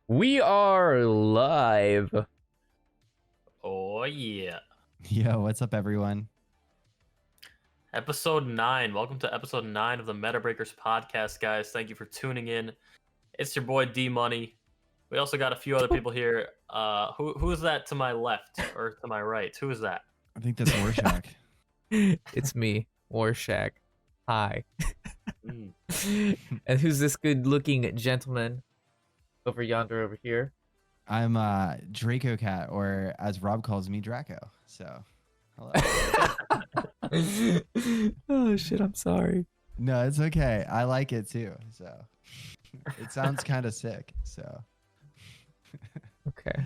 We are live. Oh, yeah. Yo, what's up, everyone? Episode 9. Welcome to episode 9 of the Metabreakers Podcast, guys. Thank you for tuning in. It's your boy, D-Money. We also got a few other people here. Who is that to my left or to my right? Who is that? I think that's Warshack. It's me, Warshack. Hi. And who's this good-looking gentleman over yonder over here? I'm DracoCatt, or as Rob calls me, Draco. So, hello. Oh shit, I'm sorry. No, it's okay. I like it too. So, it sounds kind of sick. So, Okay.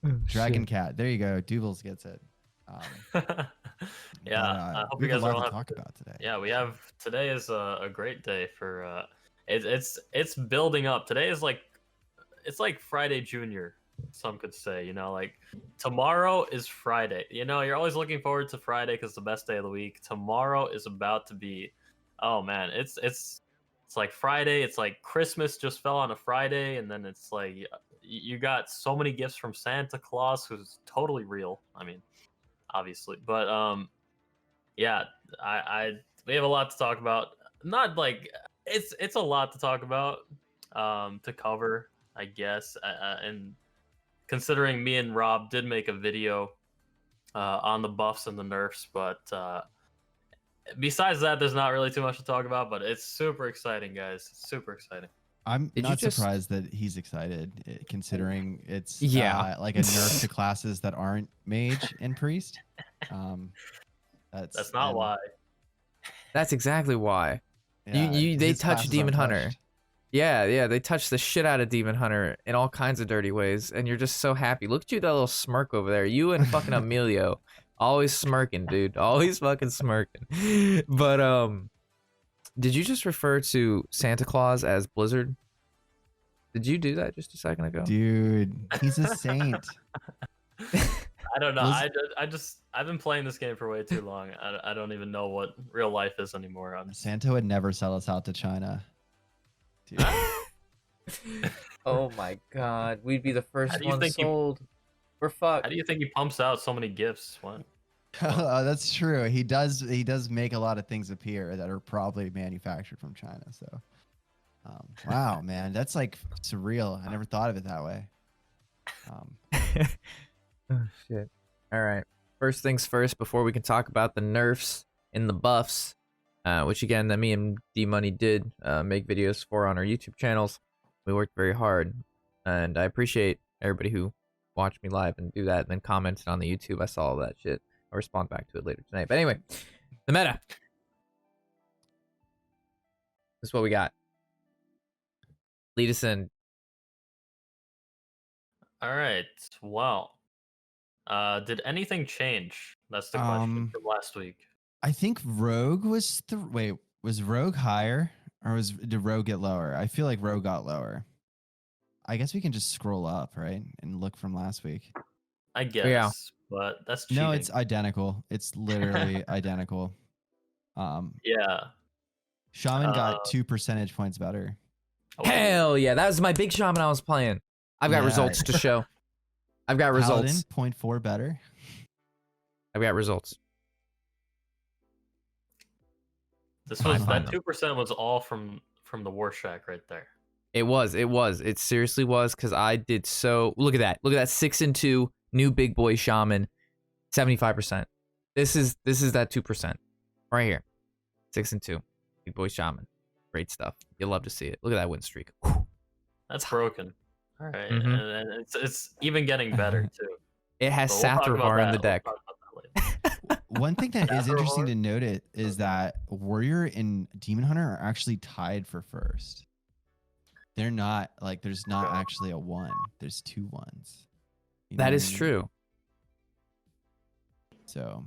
Oh, Dragon shit. Cat. There you go. Doobles gets it. Yeah, I hope we you have guys a are lot all to talk about today. Yeah, we have today is a great day for it's building up. Today is it's like Friday Junior, some could say. You know, like tomorrow is Friday. You know, you're always looking forward to Friday because it's the best day of the week. Tomorrow is about to be, oh man, it's like Friday. It's like Christmas just fell on a Friday, and then it's like you got so many gifts from Santa Claus, who's totally real. I mean, obviously, but yeah, we have a lot to talk about. Not like it's a lot to talk about, to cover, I guess. And considering me and Rob did make a video on the buffs and the nerfs, but besides that, there's not really too much to talk about. But it's super exciting, guys. It's super exciting. I'm Did you not just- surprised that he's excited, considering it's Yeah. like a nerf to classes that aren't mage and priest. That's not and- why. That's exactly why. yeah, They his touch classes Demon aren't Hunter. touched. Yeah, they touch the shit out of Demon Hunter in all kinds of dirty ways, and you're just so happy. Look at you, that little smirk over there. You and fucking Emilio, always smirking, dude. Always fucking smirking. But did you just refer to Santa Claus as Blizzard? Did you do that just a second ago? Dude, he's a saint. I don't know. Those- I've been playing this game for way too long. I don't even know what real life is anymore. Santa would never sell us out to China. Dude. Oh my god, we'd be the How first do you one think you- sold. We're fucked. How do you think he pumps out so many gifts? What? Oh, that's true. He does make a lot of things appear that are probably manufactured from China. So, wow, man, that's like surreal. I never thought of it that way. Oh shit. All right. First things first, before we can talk about the nerfs and the buffs, which again that me and D-Money did make videos for on our YouTube channels. We worked very hard, and I appreciate everybody who watched me live and do that and then commented on the YouTube. I saw all that shit. I'll respond back to it later tonight. But anyway, the meta. This is what we got. Lead us in. All right. Well, did anything change? That's the question from last week. I think Rogue was was Rogue higher, or did Rogue get lower? I feel like Rogue got lower. I guess we can just scroll up, right, and look from last week. I guess, Yeah. but that's cheating. No, it's identical. It's literally identical. Yeah. Shaman got 2 percentage points better. Oh, Hell yeah, that was my big shaman I was playing. I've got Yeah. results to show. I've got results. Paladin, 0.4 better. I've got results. This was Find that them. 2% was all from the Warshack right there. It was. It seriously was, because I did so. Look at that. Look at that. 6-2 new big boy shaman, 75%. This is that 2% right here. 6-2 big boy shaman. Great stuff. You'll love to see it. Look at that win streak. Whew. That's broken. All right, Mhm. and it's even getting better too. It has But we'll talk about Sathravar in the that. deck. We'll talk about that later. One thing that is interesting Sathravar? to note is that Warrior and Demon Hunter are actually tied for first. They're not like there's not actually a 1. There's 2 ones. You know That what is I mean? true. So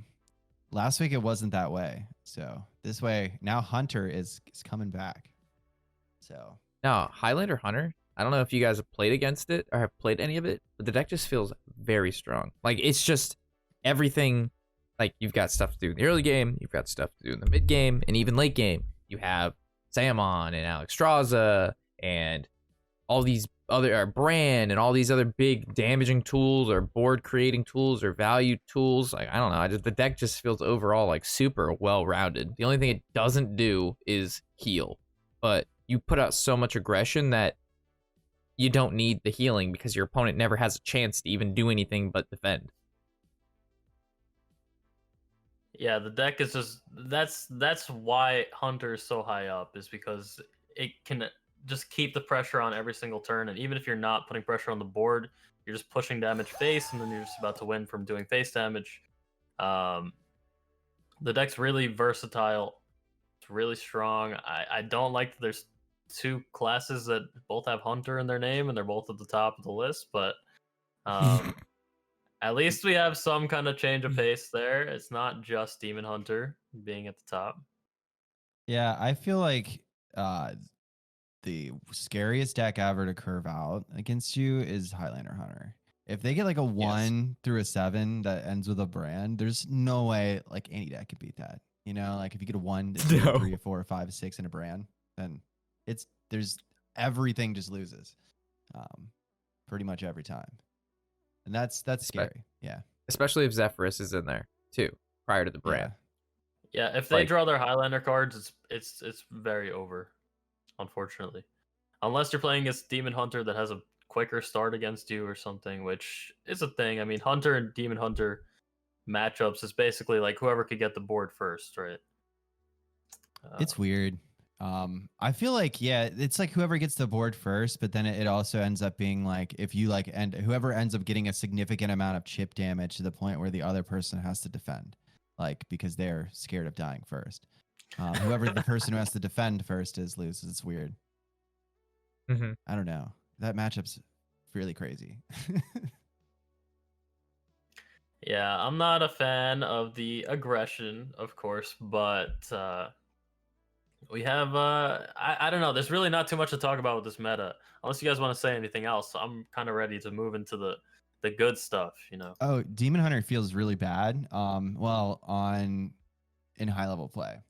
last week it wasn't that way. So this way now Hunter is coming back. So Now, Highlander Hunter, I don't know if you guys have played against it or have played any of it, but the deck just feels very strong. Like, it's just everything. Like, you've got stuff to do in the early game, you've got stuff to do in the mid game, and even late game. You have Samon and Alexstrasza and all these other brand and all these other big damaging tools or board creating tools or value tools. Like, I don't know. The deck just feels overall like super well rounded. The only thing it doesn't do is heal, but you put out so much aggression that you don't need the healing because your opponent never has a chance to even do anything but defend. Yeah, the deck is just that's why Hunter is so high up, is because it can just keep the pressure on every single turn, and even if you're not putting pressure on the board, you're just pushing damage face, and then you're just about to win from doing face damage. The deck's really versatile. It's really strong. I don't like that there's two classes that both have Hunter in their name, and they're both at the top of the list, but at least we have some kind of change of pace there. It's not just Demon Hunter being at the top. Yeah, I feel like the scariest deck ever to curve out against you is Highlander Hunter. If they get like a 1 through a 7 that ends with a brand, there's no way like any deck could beat that. You know, like if you get a 1, 2, 3, 4, 5, 6 in a brand, then there's everything just loses, pretty much every time, and that's scary. Yeah, especially if Zephyrus is in there too prior to the brand. Yeah, if they draw their Highlander cards, it's very over, unfortunately. Unless you're playing against Demon Hunter that has a quicker start against you or something, which is a thing. I mean, Hunter and Demon Hunter matchups is basically like whoever could get the board first, right? It's weird. I feel like, yeah, it's like whoever gets the board first, but then it also ends up being like if you like, and whoever ends up getting a significant amount of chip damage to the point where the other person has to defend, like because they're scared of dying first. Whoever the person who has to defend first loses. It's weird. Mm-hmm. I don't know. That matchup's really crazy. Yeah, I'm not a fan of the aggression, of course, but we have I don't know. There's really not too much to talk about with this meta, unless you guys want to say anything else. I'm kind of ready to move into the good stuff, you know. Oh, Demon Hunter feels really bad. In high level play,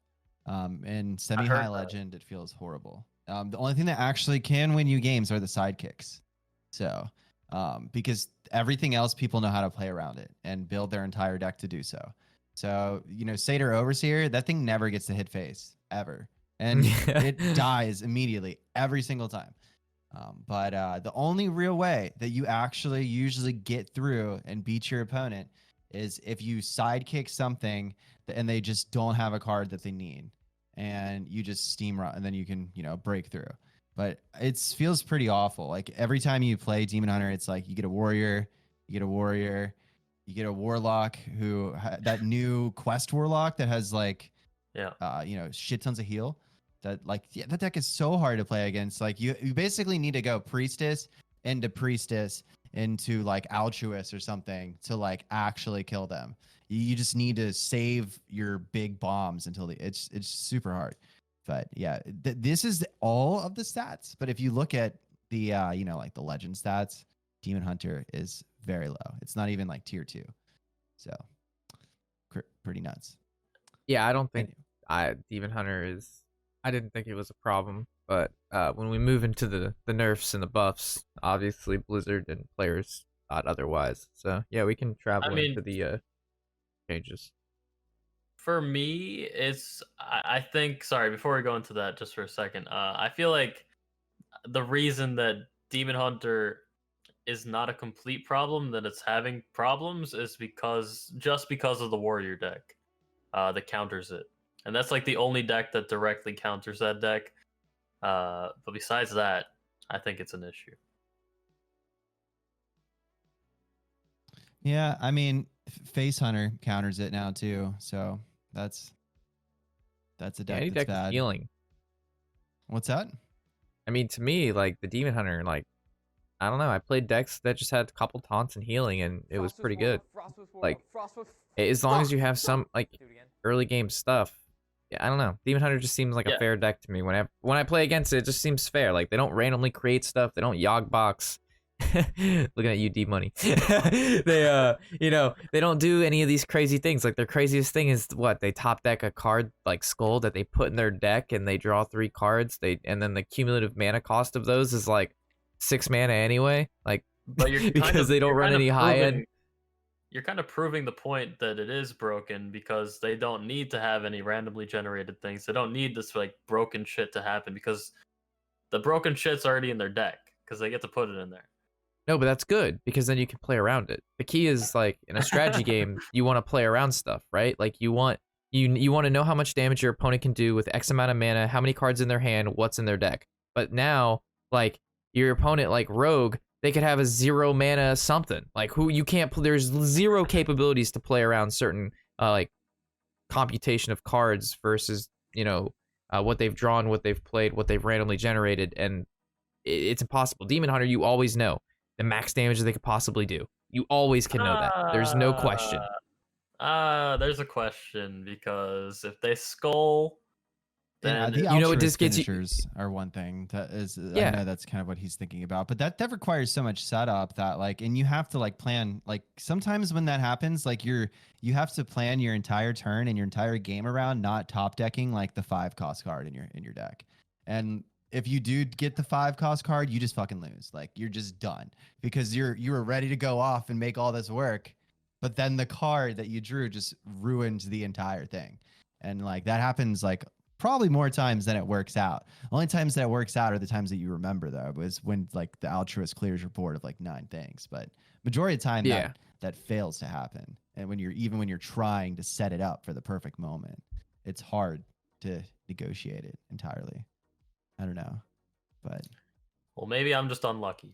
in semi high legend, it feels horrible. The only thing that actually can win you games are the sidekicks. So, because everything else people know how to play around it and build their entire deck to do so. So, you know, Satyr Overseer, that thing never gets to hit face ever. And it dies immediately every single time. But the only real way that you actually usually get through and beat your opponent is if you sidekick something and they just don't have a card that they need. And you just steam run, and then you can, you know, break through. But it feels pretty awful. Like every time you play Demon Hunter, it's like you get a warrior, you get a warlock who that new quest warlock that has like, you know, shit tons of heal. That like, yeah, that deck is so hard to play against. Like you basically need to go priestess into like altruist or something to like actually kill them. You just need to save your big bombs until it's super hard. But yeah, this is all of the stats. But if you look at the you know, like the legend stats, Demon Hunter is very low. It's not even like tier 2. So pretty nuts. Yeah, I don't think Demon Hunter is. I didn't think it was a problem, but when we move into the nerfs and the buffs, obviously Blizzard and players thought otherwise. So yeah, we can travel into the changes. For me, I think, sorry, before we go into that just for a second, I feel like the reason that Demon Hunter is not a complete problem, that it's having problems, is because of the warrior deck that counters it. And that's like the only deck that directly counters that deck. But besides that, I think it's an issue. Yeah, I mean, Face Hunter counters it now too. So that's a deck that's bad. Healing. What's that? I mean, to me, like the Demon Hunter, like I don't know. I played decks that just had a couple taunts and healing, and it was pretty good. Like as long as you have some like early game stuff. Yeah, I don't know. Demon Hunter just seems like a fair deck to me. When I play against it, it just seems fair. Like they don't randomly create stuff. They don't Yogg box. Looking at you, D-Money. They you know, they don't do any of these crazy things. Like their craziest thing is what? They top deck a card like Skull that they put in their deck and they draw 3 cards. And then the cumulative mana cost of those is like 6 mana anyway, like But you're because they don't run any high end. You're kind of proving the point that it is broken because they don't need to have any randomly generated things. They don't need this like broken shit to happen because the broken shit's already in their deck because they get to put it in there. No, but that's good because then you can play around it. The key is like in a strategy game, you want to play around stuff, right? Like you want to know how much damage your opponent can do with X amount of mana, how many cards in their hand, what's in their deck. But now, like your opponent, like Rogue, they could have a 0 mana something. Like who you can't. There's 0 capabilities to play around certain like computation of cards versus what they've drawn, what they've played, what they've randomly generated, and it's impossible. Demon Hunter, you always know the max damage that they could possibly do. You always can know that. There's no question. There's a question because if they skull, then the it just gets you. finishers are one thing that is. Yeah. I know that's kind of what he's thinking about, but that requires so much setup that and you have to plan. Like sometimes when that happens, like you have to plan your entire turn and your entire game around not top decking like the 5 cost card in your deck, and if you do get the 5 cost card, you just fucking lose. Like you're just done because you were ready to go off and make all this work, but then the card that you drew just ruined the entire thing, and like that happens like probably more times than it works out. Only times that it works out are the times that you remember, though, was when like the altruist clears your board of like 9 things. But majority of the time, that fails to happen. And when you're trying to set it up for the perfect moment, it's hard to negotiate it entirely. I don't know, but well, maybe I'm just unlucky.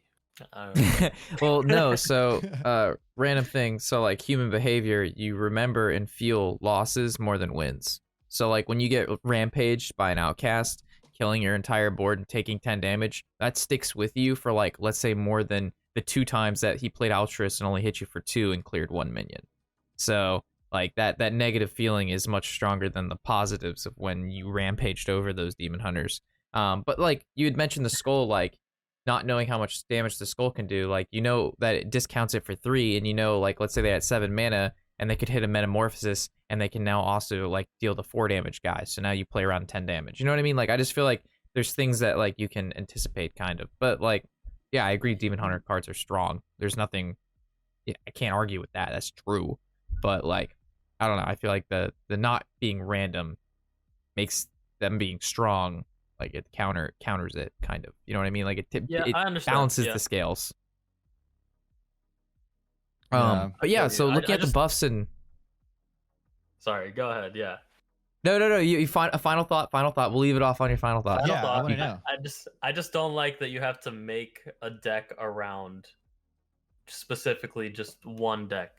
I don't know. Well, no. So, random thing. So, like human behavior, you remember and feel losses more than wins. So like when you get rampaged by an outcast, killing your entire board and taking 10 damage, that sticks with you for like, let's say more than the 2 times that he played altruist and only hit you for 2 and cleared 1 minion. So like that negative feeling is much stronger than the positives of when you rampaged over those demon hunters. But like you had mentioned the skull, like not knowing how much damage the skull can do, like that it discounts it for 3, and like let's say they had 7 mana and they could hit a metamorphosis, and they can now also like deal the 4 damage guys. So now you play around 10 damage. You know what I mean? Like I just feel like there's things that like you can anticipate kind of. But like, yeah, I agree. Demon Hunter cards are strong. There's nothing. Yeah, I can't argue with that. That's true. But like, I don't know. I feel like the not being random makes them being strong. Like it counters it kind of. You know what I mean? Like it I understand. balances the scales. But yeah, so looking at the buffs and. Sorry, go ahead. Yeah. No. You find a final thought. We'll leave it off on your final thought. Final I thought. want to know. I just don't like that you have to make a deck around specifically just one deck.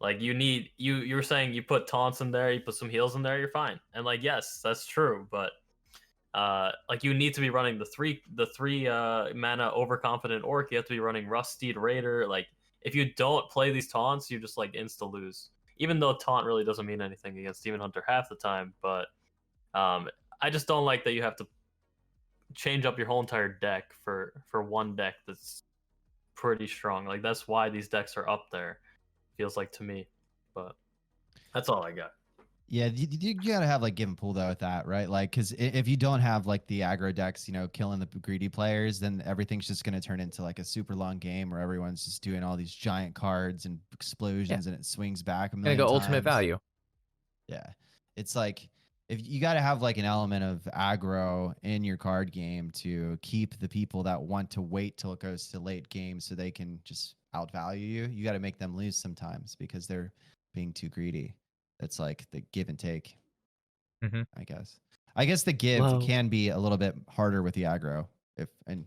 Like you were saying you put taunts in there, you put some heals in there, you're fine. And like yes, that's true, but like you need to be running the three mana overconfident orc. You have to be running Rusted Raider. Like if you don't play these taunts, you just like insta lose. Even though taunt really doesn't mean anything against Demon Hunter half the time, but I just don't like that you have to change up your whole entire deck for one deck that's pretty strong. Like that's why these decks are up there, feels like to me. But that's all I got. Yeah, you gotta have like give and pull though with that, right? Like, because if you don't have like the aggro decks, killing the greedy players, then everything's just gonna turn into like a super long game where everyone's just doing all these giant cards and explosions, and it swings back a million Gonna go times. ultimate value. Yeah, it's like if you gotta have like an element of aggro in your card game to keep the people that want to wait till it goes to late game so they can just outvalue you. You gotta make them lose sometimes because they're being too greedy. It's like the give and take, I guess. I guess the give can be a little bit harder with the aggro. If and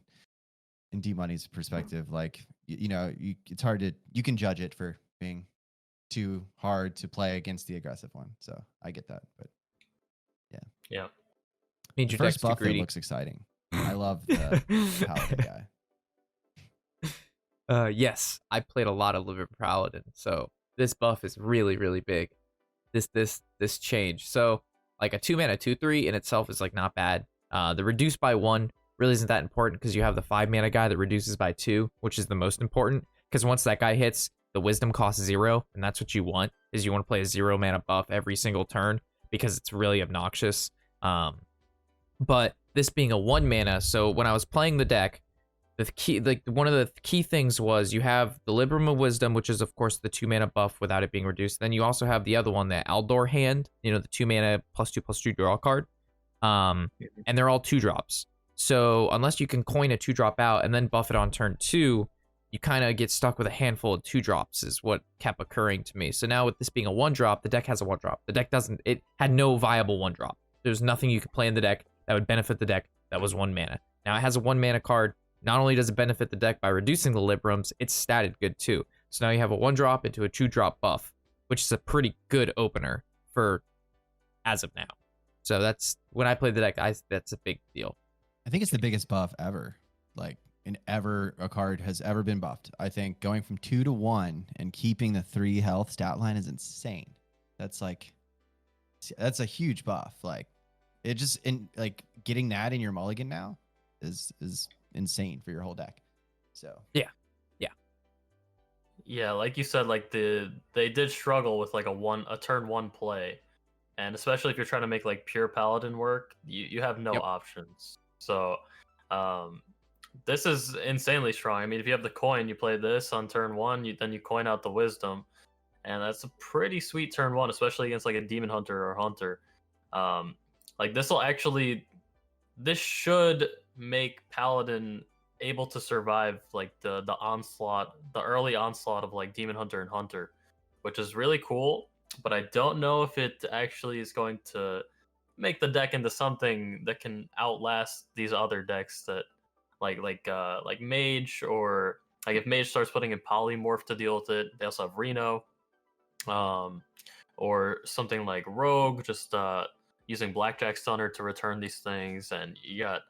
in D-Money's perspective, like it's hard to you can judge it for being too hard to play against the aggressive one. So I get that, but yeah. Means The your first deck's too buff greedy. looks exciting. I love the paladin guy. Yes, I played a lot of Liver Paladin, so this buff is really, really big. This change. So like a 2 mana 2/3 in itself is like not bad. The reduce by 1 really isn't that important because you have the 5 mana guy that reduces by 2, which is the most important. Because once that guy hits, the wisdom costs 0, and that's what you want. Is you want to play a 0 mana buff every single turn because it's really obnoxious. But this being a 1 mana, so when I was playing the deck, the key, like one of the key things was you have the Libram of Wisdom, which is of course the 2 mana buff without it being reduced. Then you also have the other one, the Aldor Hand, the 2 mana +2/+2 draw card. And they're all 2-drops. So unless you can coin a 2-drop out and then buff it on turn 2, you kind of get stuck with a handful of 2-drops is what kept occurring to me. So now with this being a 1-drop, the deck has a 1-drop. The deck it had no viable 1-drop. There's nothing you could play in the deck that would benefit the deck that was 1 mana. Now it has a 1 mana card. Not only does it benefit the deck by reducing the Librams, it's statted good too. So now you have a 1-drop into a 2-drop buff, which is a pretty good opener for as of now. So that's when I play the deck, that's a big deal. I think it's the biggest buff ever. Like ever a card has ever been buffed. I think going from 2 to 1 and keeping the 3 health stat line is insane. That's a huge buff. Like it just getting that in your mulligan now is insane for your whole deck. So yeah, like you said, like they did struggle with like a turn 1 play, and especially if you're trying to make like pure paladin work, you have no options. So this is insanely strong. I mean, if you have the coin, you play this on turn 1, then you coin out the wisdom, and that's a pretty sweet turn 1, especially against like a demon hunter or hunter. Like this should make paladin able to survive like the early onslaught of like demon hunter and hunter, which is really cool. But I don't know if it actually is going to make the deck into something that can outlast these other decks that like Mage, or like if Mage starts putting in Polymorph to deal with it. They also have Reno, or something like Rogue, just using Blackjack Stunner to return these things, and you got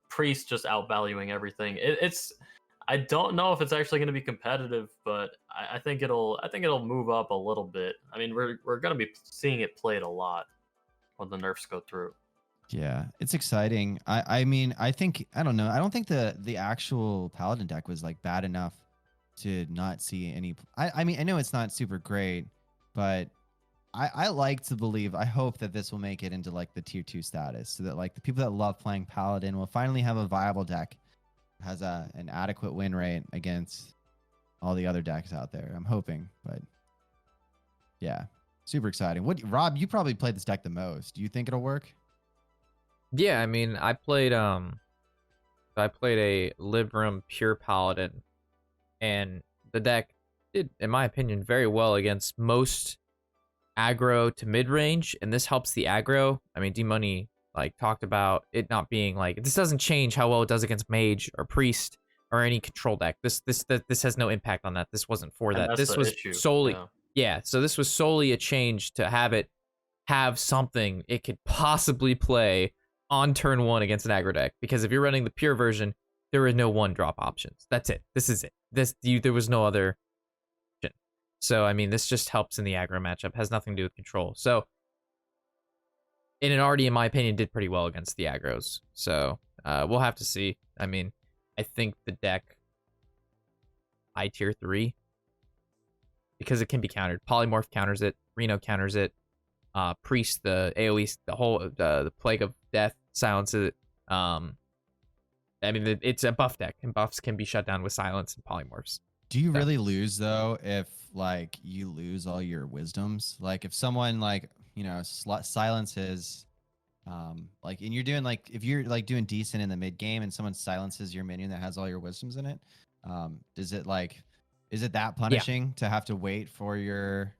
Priest just outvaluing everything. I don't know if it's actually going to be competitive, but I think it'll move up a little bit. I mean, we're going to be seeing it played a lot when the nerfs go through. Yeah, it's exciting. I mean, I don't know. I don't think the actual Paladin deck was like bad enough to not see any. I mean, I know it's not super great, but I like to believe, I hope that this will make it into like the tier 2 status, so that like the people that love playing Paladin will finally have a viable deck that has an adequate win rate against all the other decks out there. I'm hoping, but yeah, super exciting. Rob, you probably played this deck the most. Do you think it'll work? Yeah, I mean, I played a Libram pure Paladin, and the deck did, in my opinion, very well against most aggro to mid-range, and this helps the aggro. I mean, DMoney like talked about it not being like, this doesn't change how well it does against Mage or Priest or any control deck. This has no impact on that. This wasn't for that. This was solely so this was solely a change to have something it could possibly play on turn 1 against an aggro deck, because if you're running the pure version, there are no 1-drop options. That's it. This is it. There was no other. So, I mean, this just helps in the aggro matchup. Has nothing to do with control. So, it already, in my opinion, did pretty well against the aggros. So, we'll have to see. I mean, I think the deck high tier 3, because it can be countered. Polymorph counters it. Reno counters it. Priest, the AoE, the Plague of Death silences it. I mean, it's a buff deck, and buffs can be shut down with silence and polymorphs. Do you really lose though if like you lose all your wisdoms? Like if someone like, silences, like, and you're doing like, if you're like doing decent in the mid game and someone silences your minion that has all your wisdoms in it, is it that punishing to have to wait for your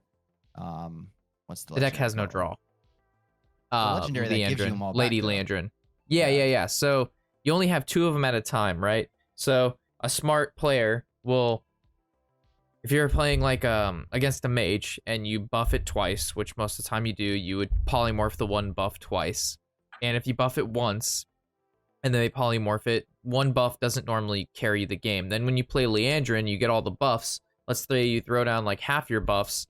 what's the deck has no draw? Legendary that gives you them all Lady back, Landrin. Yeah. So you only have 2 of them at a time, right? So a smart player will, if you're playing like against a mage and you buff it twice, which most of the time you do, you would polymorph the 1 buff twice. And if you buff it once and then they polymorph it, 1 buff doesn't normally carry the game. Then when you play Leandrin, you get all the buffs. Let's say you throw down like half your buffs,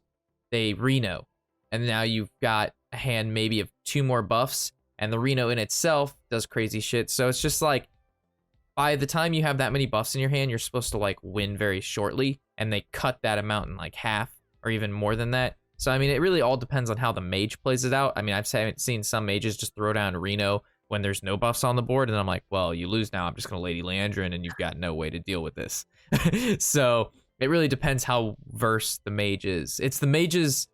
they Reno. And now you've got a hand maybe of 2 more buffs, and the Reno in itself does crazy shit. So it's just like, by the time you have that many buffs in your hand, you're supposed to like win very shortly, and they cut that amount in like half or even more than that. So I mean, it really all depends on how the mage plays it out. I mean, I've seen some mages just throw down Reno when there's no buffs on the board, and I'm like, well, you lose now. I'm just gonna Lady Leandrin, and you've got no way to deal with this. So it really depends how versed the mage is. It's the mage's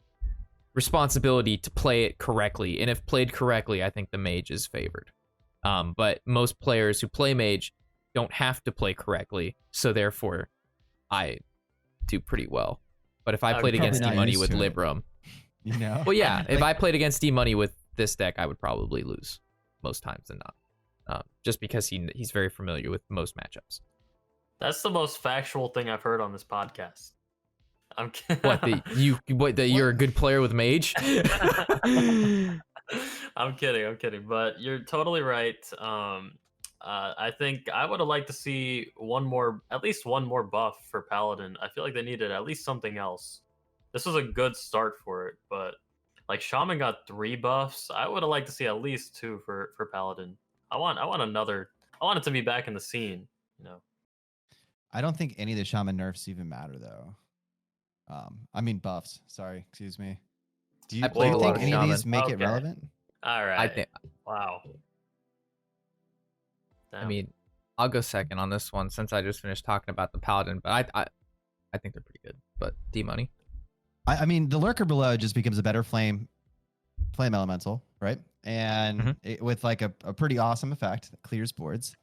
responsibility to play it correctly, and if played correctly, I think the mage is favored. But most players who play mage don't have to play correctly, so therefore I do pretty well. But if I played against D-Money with Libram, you know, well, yeah, if I played against D-Money with this deck, I would probably lose most times than not, just because he's very familiar with most matchups. That's the most factual thing I've heard on this podcast. I'm you're a good player with mage? I'm kidding, but you're totally right. I think I would have liked to see at least one more buff for Paladin. I feel like they needed at least something else. This was a good start for it, but like Shaman got 3 buffs. I would have liked to see at least 2 for Paladin. I want another. I want it to be back in the scene. You know. I don't think any of the Shaman nerfs even matter though. I mean buffs. Sorry, excuse me. Do you think any of these make it relevant? All right. I think. Wow. Damn. I mean, I'll go second on this one since I just finished talking about the Paladin, but I think they're pretty good. But D-Money. I mean, the Lurker Below just becomes a better flame elemental, right? And with like a pretty awesome effect that clears boards.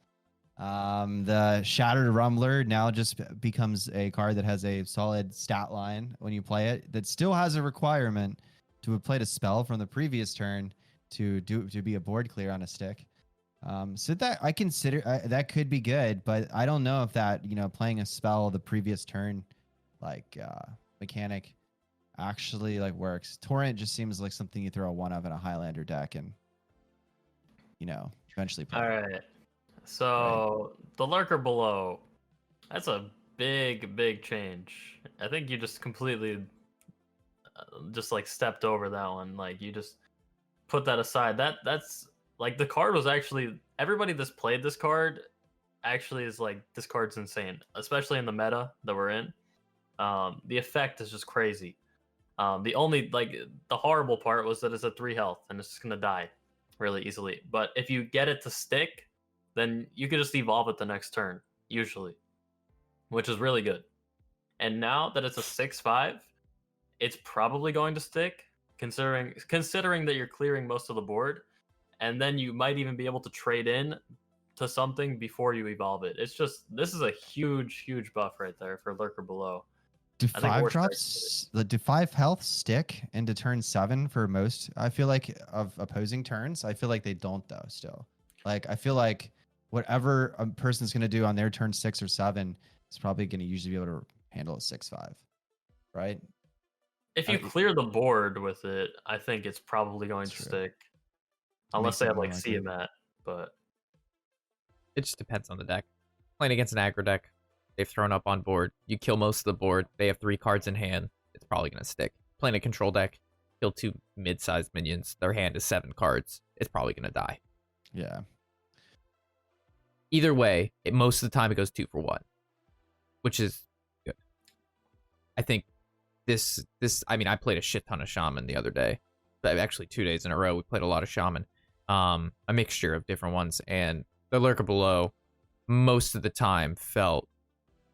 The Shattered Rumbler now just becomes a card that has a solid stat line when you play it. That still has a requirement to have played a spell from the previous turn to be a board clear on a stick. So that I consider that could be good, but I don't know if that playing a spell the previous turn like mechanic actually like works. Torrent just seems like something you throw one of in a Highlander deck and eventually play. All right. So the Lurker Below, that's a big change. I think you just completely just like stepped over that one. Like you just put that aside. That's like the card was actually, everybody that's played this card actually is like, this card's insane, especially in the meta that we're in. The effect is just crazy. The only the horrible part was that it's a 3 health and it's just gonna die really easily. But if you get it to stick, then you can just evolve it the next turn, usually, which is really good. And now that it's a 6/5, it's probably going to stick, considering that you're clearing most of the board, and then you might even be able to trade in to something before you evolve it. It's just, this is a huge buff right there for Lurker Below. Do 5 drops, do 5 health stick into turn 7 for most? I feel like of opposing turns, I feel like they don't though. Still, like I feel like whatever a person's gonna do on their turn 6 or 7 is probably gonna usually be able to handle a 6/5, right? If you clear the board with it, I think it's probably going to stick, unless they have like CMAT. But it just depends on the deck. Playing against an aggro deck, they've thrown up on board. You kill most of the board. They have 3 cards in hand. It's probably going to stick. Playing a control deck, kill 2 mid-sized minions. Their hand is 7 cards. It's probably going to die. Yeah. Either way, most of the time it goes 2 for 1, which is good. I think this. I mean, I played a shit ton of Shaman the other day. Actually, 2 days in a row, we played a lot of Shaman. A mixture of different ones. And the Lurker Below, most of the time, felt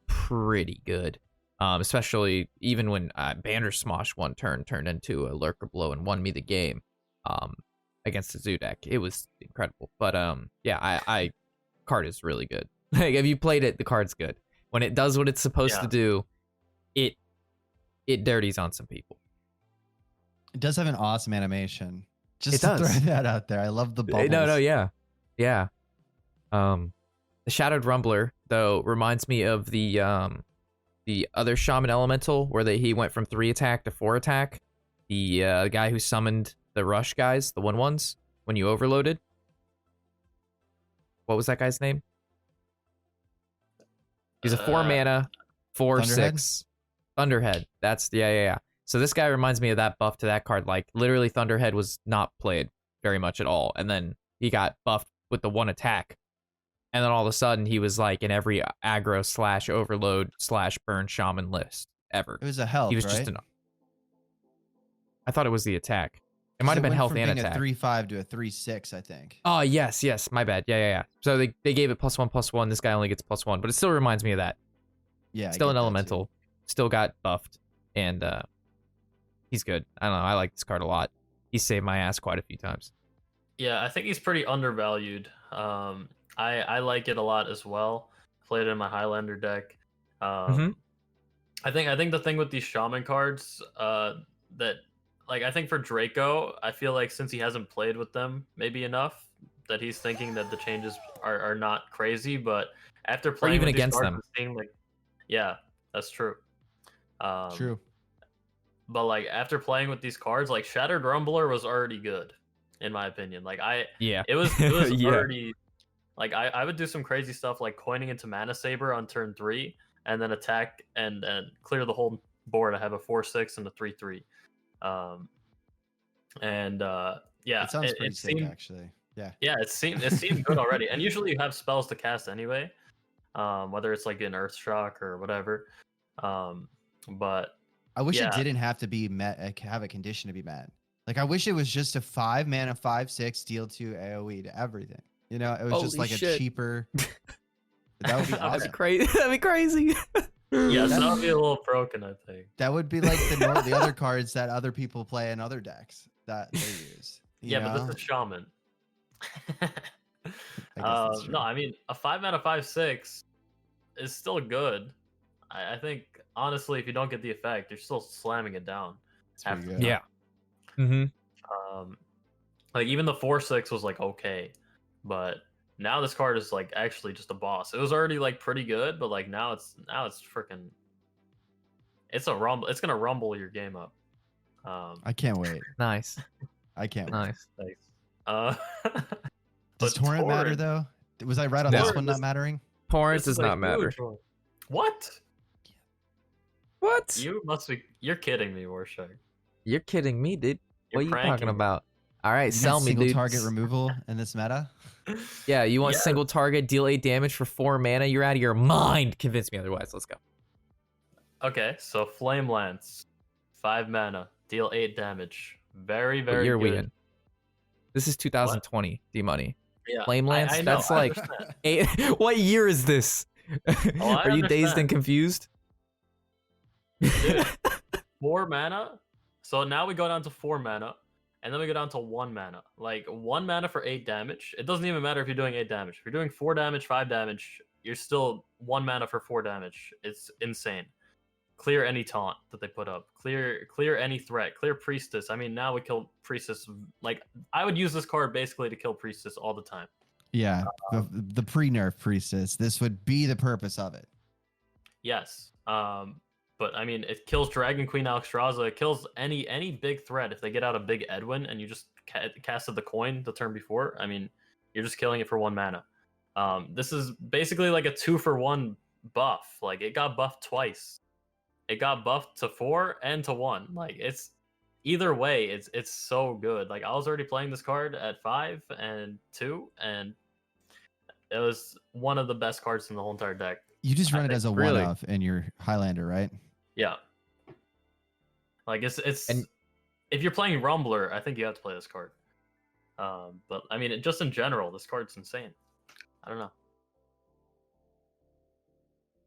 pretty good, especially even when Banner Smosh one turn turned into a Lurker Below and won me the game against the Zoo deck. It was incredible. But yeah, I card is really good. Like if you played it, the card's good. When it does what it's supposed to do, it dirties on some people. It does have an awesome animation. Just it to does. throw that out there. I love the bubbles. No, yeah. The Shattered Rumbler though reminds me of the other Shaman Elemental where he went from 3 attack to 4 attack. The guy who summoned the rush guys, the 1/1s, when you overloaded. What was that guy's name? He's a 4 mana, 4/6 Thunderhead. That's yeah. So this guy reminds me of that buff to that card. Like literally, Thunderhead was not played very much at all, and then he got buffed with the 1 attack. And then all of a sudden, he was like in every aggro / overload / burn shaman list ever. It was a health, He was right? just I thought it was the attack. It might have been went health from and being attack. a 3/5 to a 3/6, I think. Oh, yes. My bad. Yeah. So they gave it +1/+1. This guy only gets +1, but it still reminds me of that. Yeah. Still I an get that elemental. Still got buffed, and he's good. I don't know. I like this card a lot. He saved my ass quite a few times. Yeah, I think he's pretty undervalued. I like it a lot as well. Played it in my Highlander deck. I think the thing with these shaman cards, that like I think for Draco, I feel like since he hasn't played with them maybe enough, that he's thinking that the changes are not crazy. But after playing even with these against cards them. and seeing like, yeah, that's true. True. But like after playing with these cards, like Shattered Rumbler was already good, in my opinion. Like it was Yeah. already like I would do some crazy stuff like coining into Mana Saber on turn 3 and then attack and clear the whole board. I have a 4/6 and a 3/3. Yeah, It sounds pretty it sick, seemed, actually. Yeah. yeah, it seemed good already. And usually you have spells to cast anyway, whether it's like an Earth Shock or whatever. But I wish yeah. it didn't have to be met, have a condition to be met. Like, I wish it was just a 5 mana, 5/6, deal 2 AoE to everything. You know, it was just Holy like shit. a cheaper. That would be awesome. That'd be crazy. That'd be crazy. yeah, so that would be a little broken, I think. That would be like the other cards that other people play in other decks that they use. Yeah, know? but this is Shaman. I guess that's true. No, I mean a 5 mana 5/6 is still good. I think honestly, if you don't get the effect, you're still slamming it down. It's pretty after good. that. Yeah. Like even the 4/6 was like okay, but now this card is like actually just a boss. It was already like pretty good, but like now it's freaking. It's a rumble. It's gonna rumble your game up. I can't wait. Nice. I can't wait. Nice. Thanks. Does but Torrent matter though? Was I right on No. this one not mattering? Torrents This does is a not matter. huge one. What? What? You must be. You're kidding me, Warshack. You're kidding me, dude. You're What are you pranking talking me. about? All right, You sell need me, single dude. target removal in this meta. Yeah, you want Yeah. single target, deal 8 damage for 4 mana? You're out of your mind. Convince me otherwise. Let's go. Okay, so Flame Lance, 5 mana, deal 8 damage. Very, What very year are we good. in? This is 2020, D-Money. Yeah, Flame Lance? I know, That's I like understand. 8. What year is this? Are you dazed and understand. confused? Dude, 4 mana. So now we go down to 4 mana, and then we go down to 1 mana. Like 1 mana for 8 damage. It doesn't even matter if you're doing 8 damage. If you're doing 4 damage, 5 damage, you're still 1 mana for 4 damage. It's insane. Clear any taunt that they put up. Clear any threat. Clear Priestess. I mean, now we kill Priestess. Like I would use this card basically to kill Priestess all the time. Yeah, the pre-nerf priestess. This would be the purpose of it. Yes. But I mean, it kills Dragon Queen Alexstrasza. It kills any big threat. If they get out a big Edwin and you just casted the coin the turn before, I mean, you're just killing it for 1 mana. This is basically like a 2-for-1 buff. Like it got buffed twice. It got buffed to 4 and to 1. Like it's either way, it's so good. Like I was already playing this card at 5 and 2, and it was one of the best cards in the whole entire deck. You just I run it think as a really- one-off in your Highlander, right? Yeah. Like it's And- if you're playing Rumbler, I think you have to play this card. But I mean, just in general, this card's insane. I don't know.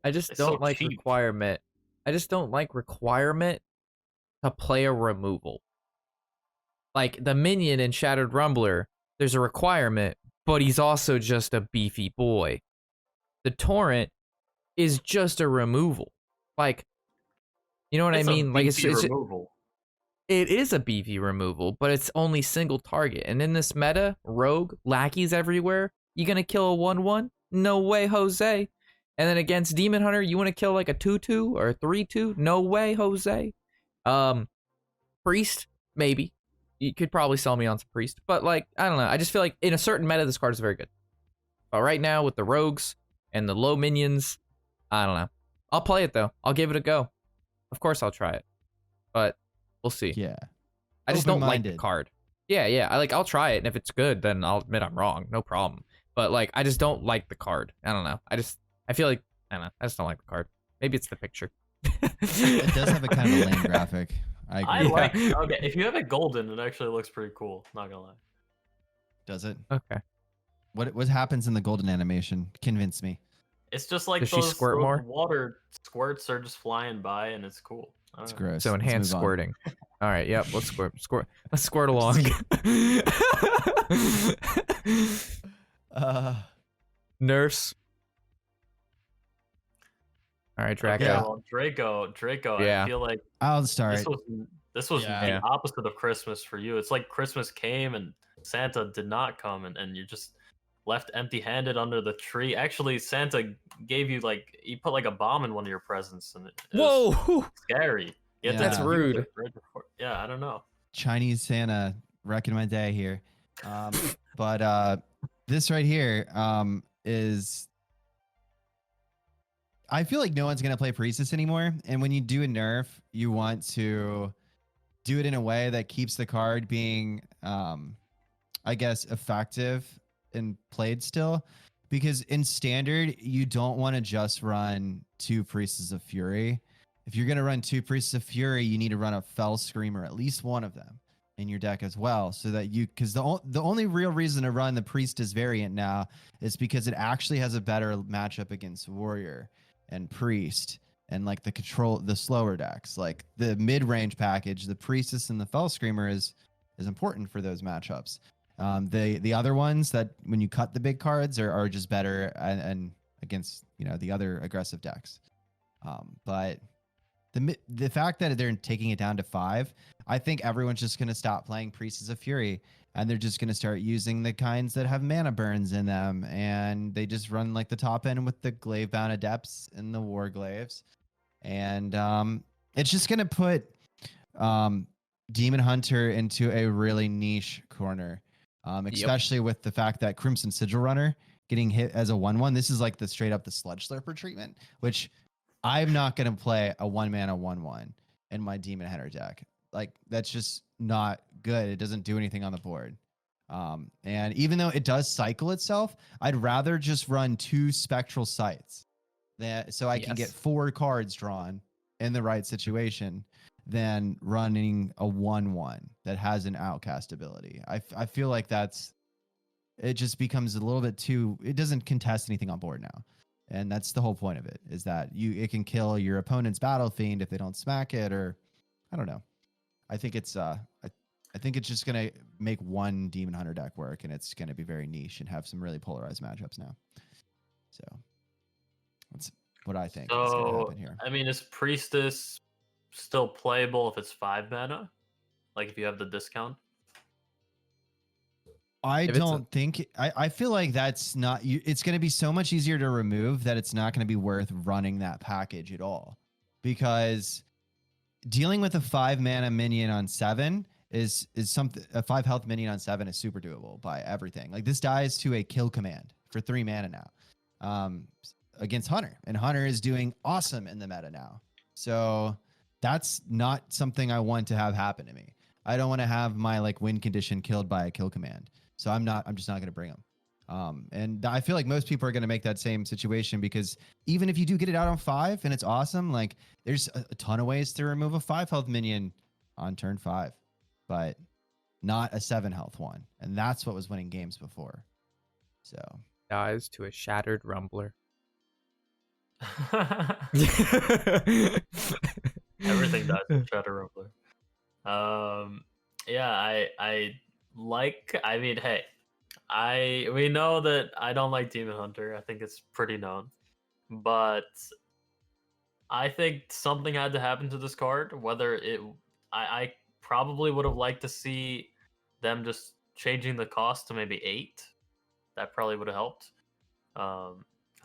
I just It's don't so like cheap. requirement. I just don't like requirement to play a removal. Like the minion in Shattered Rumbler, there's a requirement, but he's also just a beefy boy. The Torrent is just a removal. Like, you know what It's I a mean? Like beefy it's removal. it is a beefy removal, but it's only single target. And in this meta, rogue, lackeys everywhere, you gonna kill a 1/1? No way, Jose. And then against Demon Hunter, you want to kill like a 2/2 or a 3/2? No way, Jose. Priest, maybe. You could probably sell me on some Priest, but like, I don't know. I just feel like in a certain meta, this card is very good. But right now, with the rogues and the low minions, I don't know. I'll play it though. I'll give it a go. Of course, I'll try it. But we'll see. Yeah. I just don't like the Open-minded. card. Yeah. I'll try it, and if it's good, then I'll admit I'm wrong. No problem. But like, I just don't like the card. I don't know. I feel like I don't know. I just don't like the card. Maybe it's the picture. It does have a kind of a lame graphic. I I agree. like. Yeah. Okay, if you have it golden, it actually looks pretty cool. Not gonna lie. Does it? Okay. What happens in the golden animation? Convince me. It's just like Does she squirt those more? water squirts are just flying by, and it's cool. I It's don't know. gross. So Let's enhanced move on. squirting. All right. Yep. Let's squirt. Let's squirt along. Nerfs. All right, Draco. Okay, well, Draco. Yeah. I feel like I'll start. this was Yeah. the opposite of Christmas for you. It's like Christmas came and Santa did not come, and you just left empty-handed under the tree. Actually, Santa gave you he put like a bomb in one of your presents, and it was Whoa. scary. You had to That's defuse rude. it right before- Yeah, I don't know. Chinese Santa wrecking my day here. But this right here is. I feel like no one's gonna play Priestess anymore, and when you do a nerf, you want to do it in a way that keeps the card being, I guess, effective and played still. Because in standard, you don't want to just run 2 Priestesses of Fury. If you're gonna run 2 Priestesses of Fury, you need to run a Fell Screamer, at least one of them, in your deck as well, so that because the only real reason to run the Priestess variant now is because it actually has a better matchup against Warrior and Priest and like the slower decks. Like the mid-range package, the Priestess and the Fell Screamer is important for those matchups. The other ones that when you cut the big cards are just better and against the other aggressive decks. But the fact that they're taking it down to 5, I think everyone's just going to stop playing Priestess of Fury, and they're just going to start using the kinds that have mana burns in them, and they just run like the top end with the Glaive Bound Adepts and the War Glaives, and it's just going to put Demon Hunter into a really niche corner, especially with the fact that Crimson Sigil Runner getting hit as a 1/1. This is like the straight up the Sludge Slurper treatment, which I'm not going to play a 1-mana 1/1 in my Demon Hunter deck. Like, that's just not good. It doesn't do anything on the board. And even though it does cycle itself, I'd rather just run 2 Spectral Sights so I can get 4 cards drawn in the right situation than running a 1/1 that has an Outcast ability. I feel like it just becomes a little bit too, it doesn't contest anything on board now. And that's the whole point of it, is that it can kill your opponent's Battle Fiend if they don't smack it, or I don't know. I think it's just gonna make one Demon Hunter deck work, and it's gonna be very niche and have some really polarized matchups now. So that's what I think is gonna happen here. I mean, is Priestess still playable if it's 5 mana? Like if you have the discount? I feel like that's not, it's going to be so much easier to remove that it's not going to be worth running that package at all, because dealing with a 5 mana minion on 7 is something. A 5 health minion on 7 is super doable by everything. Like, this dies to a kill command for 3 mana now, against Hunter, and Hunter is doing awesome in the meta now. So that's not something I want to have happen to me. I don't want to have my win condition killed by a kill command. So I'm just not going to bring them. And I feel like most people are going to make that same situation, because even if you do get it out on 5 and it's awesome, there's a ton of ways to remove a 5 health minion on turn 5, but not a 7 health one. And that's what was winning games before. So Dies to a Shattered Rumbler. Everything does in Shadow Rumbler. Yeah, I mean, hey, we know that I don't like Demon Hunter. I think it's pretty known, but I think something had to happen to this card. I probably would have liked to see them just changing the cost to maybe 8. That probably would have helped. I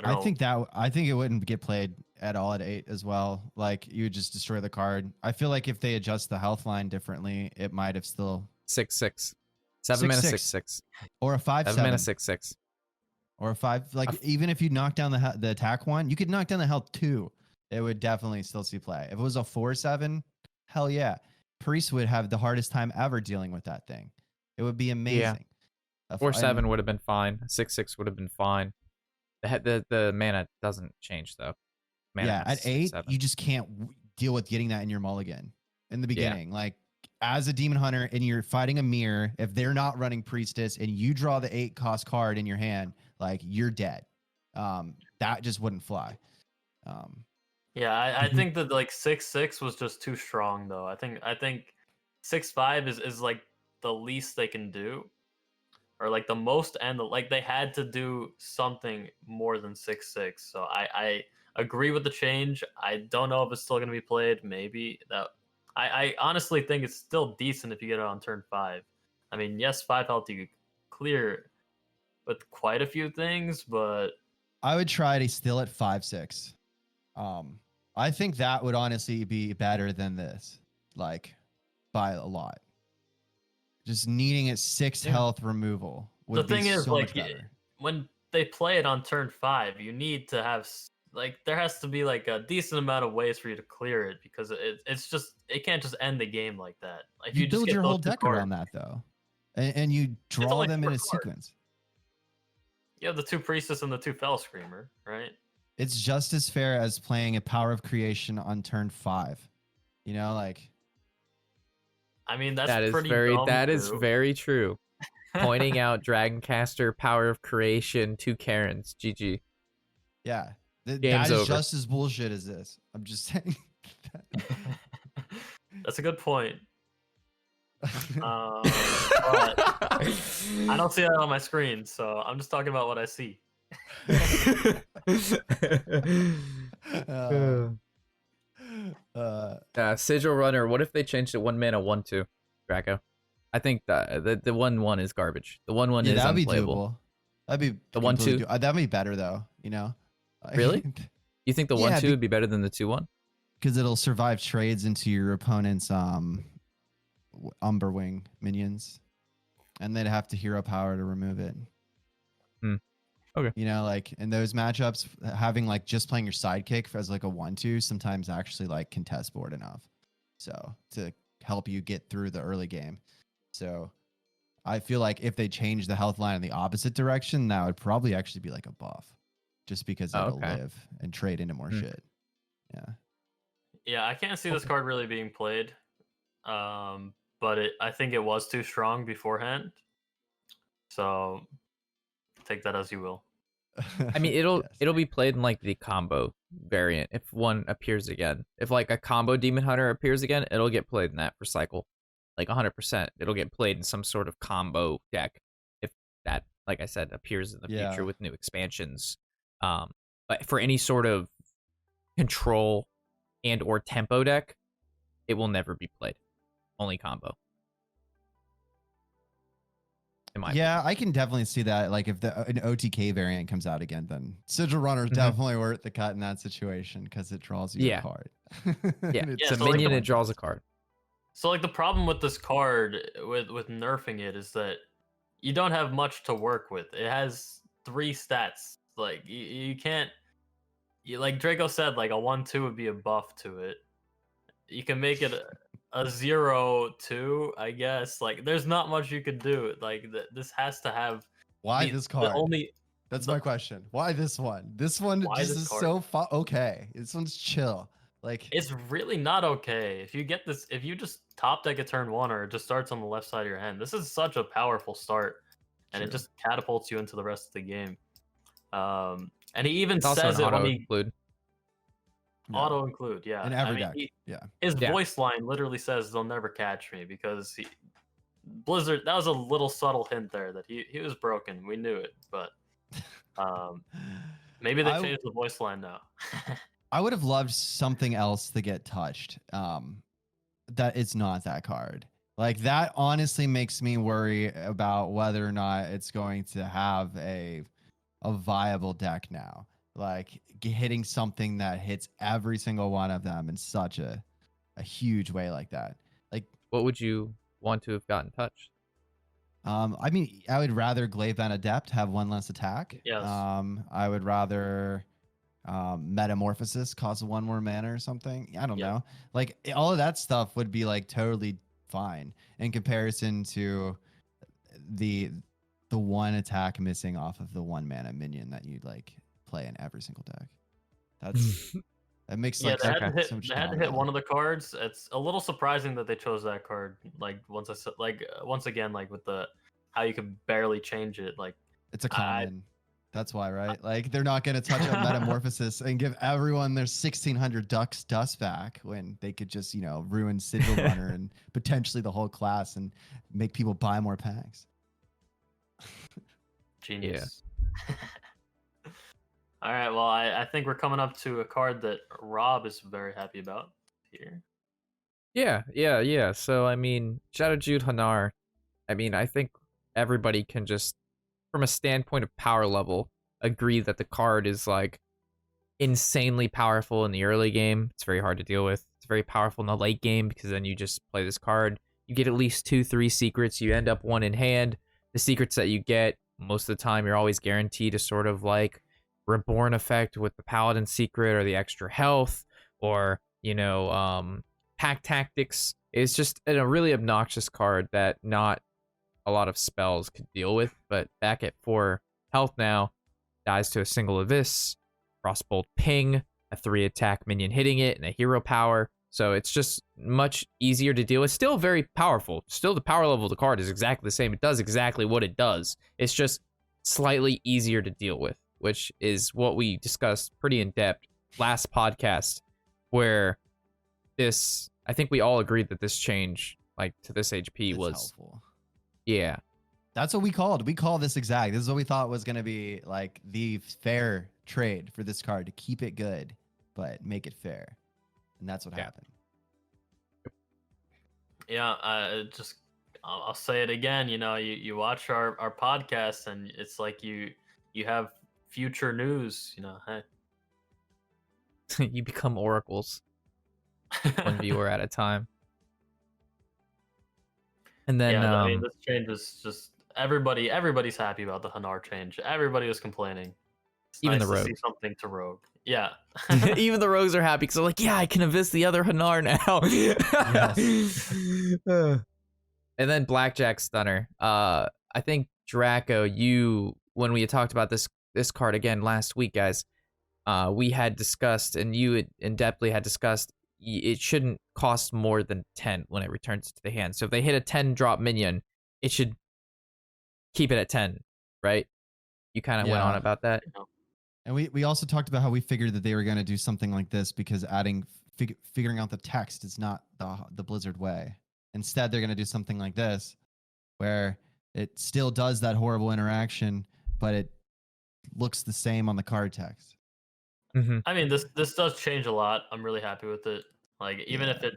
don't know. I think it wouldn't get played at all at 8 as well. Like, you would just destroy the card. I feel like if they adjust the health line differently, it might have still 6/6. 7 mana 6/6. or a 5/7. 7 mana 6/6. Or a 5. Even if you knock down the attack 1, you could knock down the health 2. It would definitely still see play. If it was a 4/7, hell yeah. Priest would have the hardest time ever dealing with that thing. It would be amazing. Yeah. 4/7 would have been fine. 6/6 would have been fine. The mana doesn't change though. Mana at 8, 7. you just can't deal with getting that in your mulligan. in the beginning. Like as a demon hunter and you're fighting a mirror, if they're not running priestess and you draw the 8 cost card in your hand, like you're dead. That just wouldn't fly. Yeah, I think that like 6/6 was just too strong though. I think 6/5 is like the least they can do, or like the most, and like they had to do something more than 6/6. So I agree with the change. I don't know if it's still gonna be played. Maybe that. I honestly think it's still decent if you get it on turn 5. I mean, yes, 5 health you could clear with quite a few things, but I would try to still at 5/6. I think that would honestly be better than this, like by a lot. Just needing a 6 health removal would the thing be is, so like, much better. when they play it on turn 5, you need to have like there has to be like a decent amount of ways for you to clear it, because it's just it can't just end the game like that. If You you just build get your those whole 2 deck cards, around that though, and you draw only them 4 in a cards. sequence. You have the 2 priestess and the 2 fell screamer, right? It's just as fair as playing a power of creation on turn 5. You know, like I mean, that's That is pretty very dumb too. very true. Pointing out Dragoncaster, Power of Creation, 2 Karens. GG. yeah, that Game's is over. just as bullshit as this. I'm just saying. That's a good point. But I don't see that on my screen, so I'm just talking about what I see. Sigil Runner. What if they changed it 1 mana 1/2? Draco. I think the 1/1 is garbage. The 1/1 yeah, is that'd be unplayable. doable. That'd be The 1/2. That'd be better though. You know. Really? You think the Yeah, 1/2 would be better than the 2/1? Because it'll survive trades into your opponent's Umberwing minions, and they'd have to hero power to remove it. Okay. You know, like in those matchups, having like just playing your sidekick as like a 1/2 sometimes actually like contest board enough, so to help you get through the early game. So I feel like if they change the health line in the opposite direction, that would probably actually be like a buff, just because it'll live and trade into more shit. Yeah. Yeah, I can't see this card really being played. But I think it was too strong beforehand. So take that as you will. I mean, it'll be played in like the combo variant if one appears again. If like a combo Demon Hunter appears again, it'll get played in that for cycle. Like 100%. It'll get played in some sort of combo deck if that, like I said, appears in the future with new expansions. But for any sort of control and or tempo deck, it will never be played. Only combo. Yeah, I can definitely see that. Like if an OTK variant comes out again, then Sigil Runner is definitely worth the cut in that situation because it draws you a card. It's a minion, it draws a card. So like the problem with this card with nerfing it is that you don't have much to work with. It has 3 stats. Like you can't. Like Draco said, like a 1/2 would be a buff to it. You can make it a 0/2, I guess. Like there's not much you could do. Like this has to have. Why this card? That's my question. Why this one? This one just is so okay. This one's chill. Like it's really not okay. If you get this, if you just top deck a turn 1 or it just starts on the left side of your hand, this is such a powerful start, and it just catapults you into the rest of the game. And he even says it when he auto include, yeah. In every deck, His voice line literally says they'll never catch me because Blizzard. That was a little subtle hint there that he was broken. We knew it, but maybe they changed the voice line now. I would have loved something else to get touched. That it's not that card. Like that honestly makes me worry about whether or not it's going to have a viable deck now. Like hitting something that hits every single one of them in such a huge way like that. Like what would you want to have gotten touched? I mean, I would rather Glaive Band Adept have 1 less attack. Yes. I would rather Metamorphosis cost 1 more mana or something. I don't know. Like all of that stuff would be like totally fine in comparison to the 1 attack missing off of the 1 mana minion that you'd like play in every single deck. That's It makes Yeah, like they had to Okay. hit. so much They had to hit domino. one of the cards. It's a little surprising that they chose that card. Like once I said, like once again, like with the how you could barely change it. Like It's a I, common. That's why, right? Like they're not going to touch up Metamorphosis and give everyone their 1600 ducks dust back when they could just, ruin Sigil Runner and potentially the whole class and make people buy more packs. genius. All right. Well, I think we're coming up to a card that Rob is very happy about here. Yeah. So I mean, Shadow Jude Hanar. I mean, I think everybody can just, from a standpoint of power level, agree that the card is like insanely powerful in the early game. It's very hard to deal with. It's very powerful in the late game because then you just play this card. You get at least 2-3 secrets. You end up one in hand. The secrets that you get, most of the time, you're always guaranteed a sort of like reborn effect with the paladin secret or the extra health or pack tactics. It's just a really obnoxious card that not a lot of spells could deal with, but back at 4 health now, dies to a single Abyss, Frostbolt Ping, a 3 attack minion hitting it, and a hero power. So it's just much easier to deal with. Still very powerful. Still the power level of the card is exactly the same. It does exactly what it does. It's just slightly easier to deal with, which is what we discussed pretty in depth last podcast, where I think we all agreed that this change, like to this HP, was helpful. Yeah. That's what we called. We call this exact. This is what we thought was going to be like the fair trade for this card to keep it good, but make it fair. And that's what happened. Yeah, I'll say it again. You watch our podcast, and it's like you have future news. Hey. You become oracles, one viewer at a time. And then, I mean, this change is just everybody's happy about the Hanar change. Everybody was complaining. It's even nice the to rogue. see something to rogue. Yeah. Even the rogues are happy because they're like, yeah, I can Abyss the other Hanar now. And then Blackjack Stunner. I think Draco, when we had talked about this card again last week, guys, we had discussed, and you in depthly had discussed, it shouldn't cost more than 10 when it returns to the hand. So if they hit a 10 drop minion, it should keep it at 10, right? You kind of went on about that. And we also talked about how we figured that they were going to do something like this because figuring out the text is not the Blizzard way. Instead, they're going to do something like this where it still does that horrible interaction, but it looks the same on the card text. Mm-hmm. I mean, this does change a lot. I'm really happy with it. Like, even if it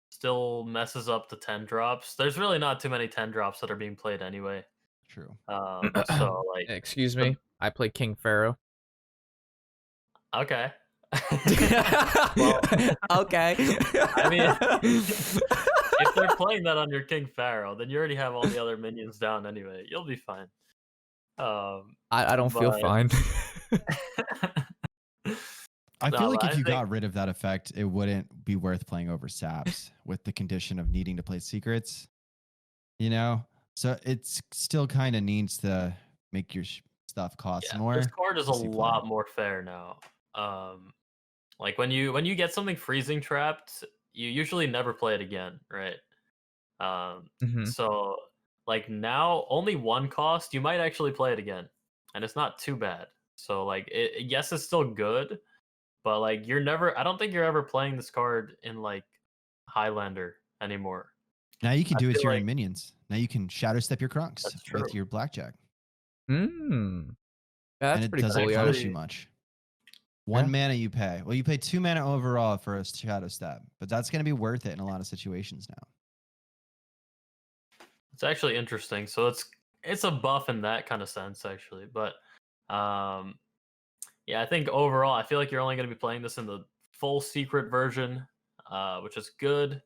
still messes up the 10 drops, there's really not too many 10 drops that are being played anyway. True. So, like... Excuse me? I play King Pharaoh. Okay. Well, okay. I mean, if they're playing that on your King Pharaoh, then you already have all the other minions down anyway. You'll be fine. I don't feel fine. I feel like if you got rid of that effect, it wouldn't be worth playing over saps with the condition of needing to play secrets. So it still kind of needs to make your stuff cost more. This card is a lot more fair now. Like when you get something freezing trapped, you usually never play it again, right? So like now only 1 cost, you might actually play it again, and it's not too bad. So like yes, it's still good, but like I don't think you're ever playing this card in like Highlander anymore. Now you can do it to your own minions. Now you can shadow step your Crunks with your Blackjack. That's and it pretty doesn't cool. punish you much. 1 mana you pay. Well, you pay 2 mana overall for a shadow step, but that's going to be worth it in a lot of situations now. It's actually interesting. So it's a buff in that kind of sense, actually. But yeah, I think overall, I feel like you're only going to be playing this in the full secret version, which is good.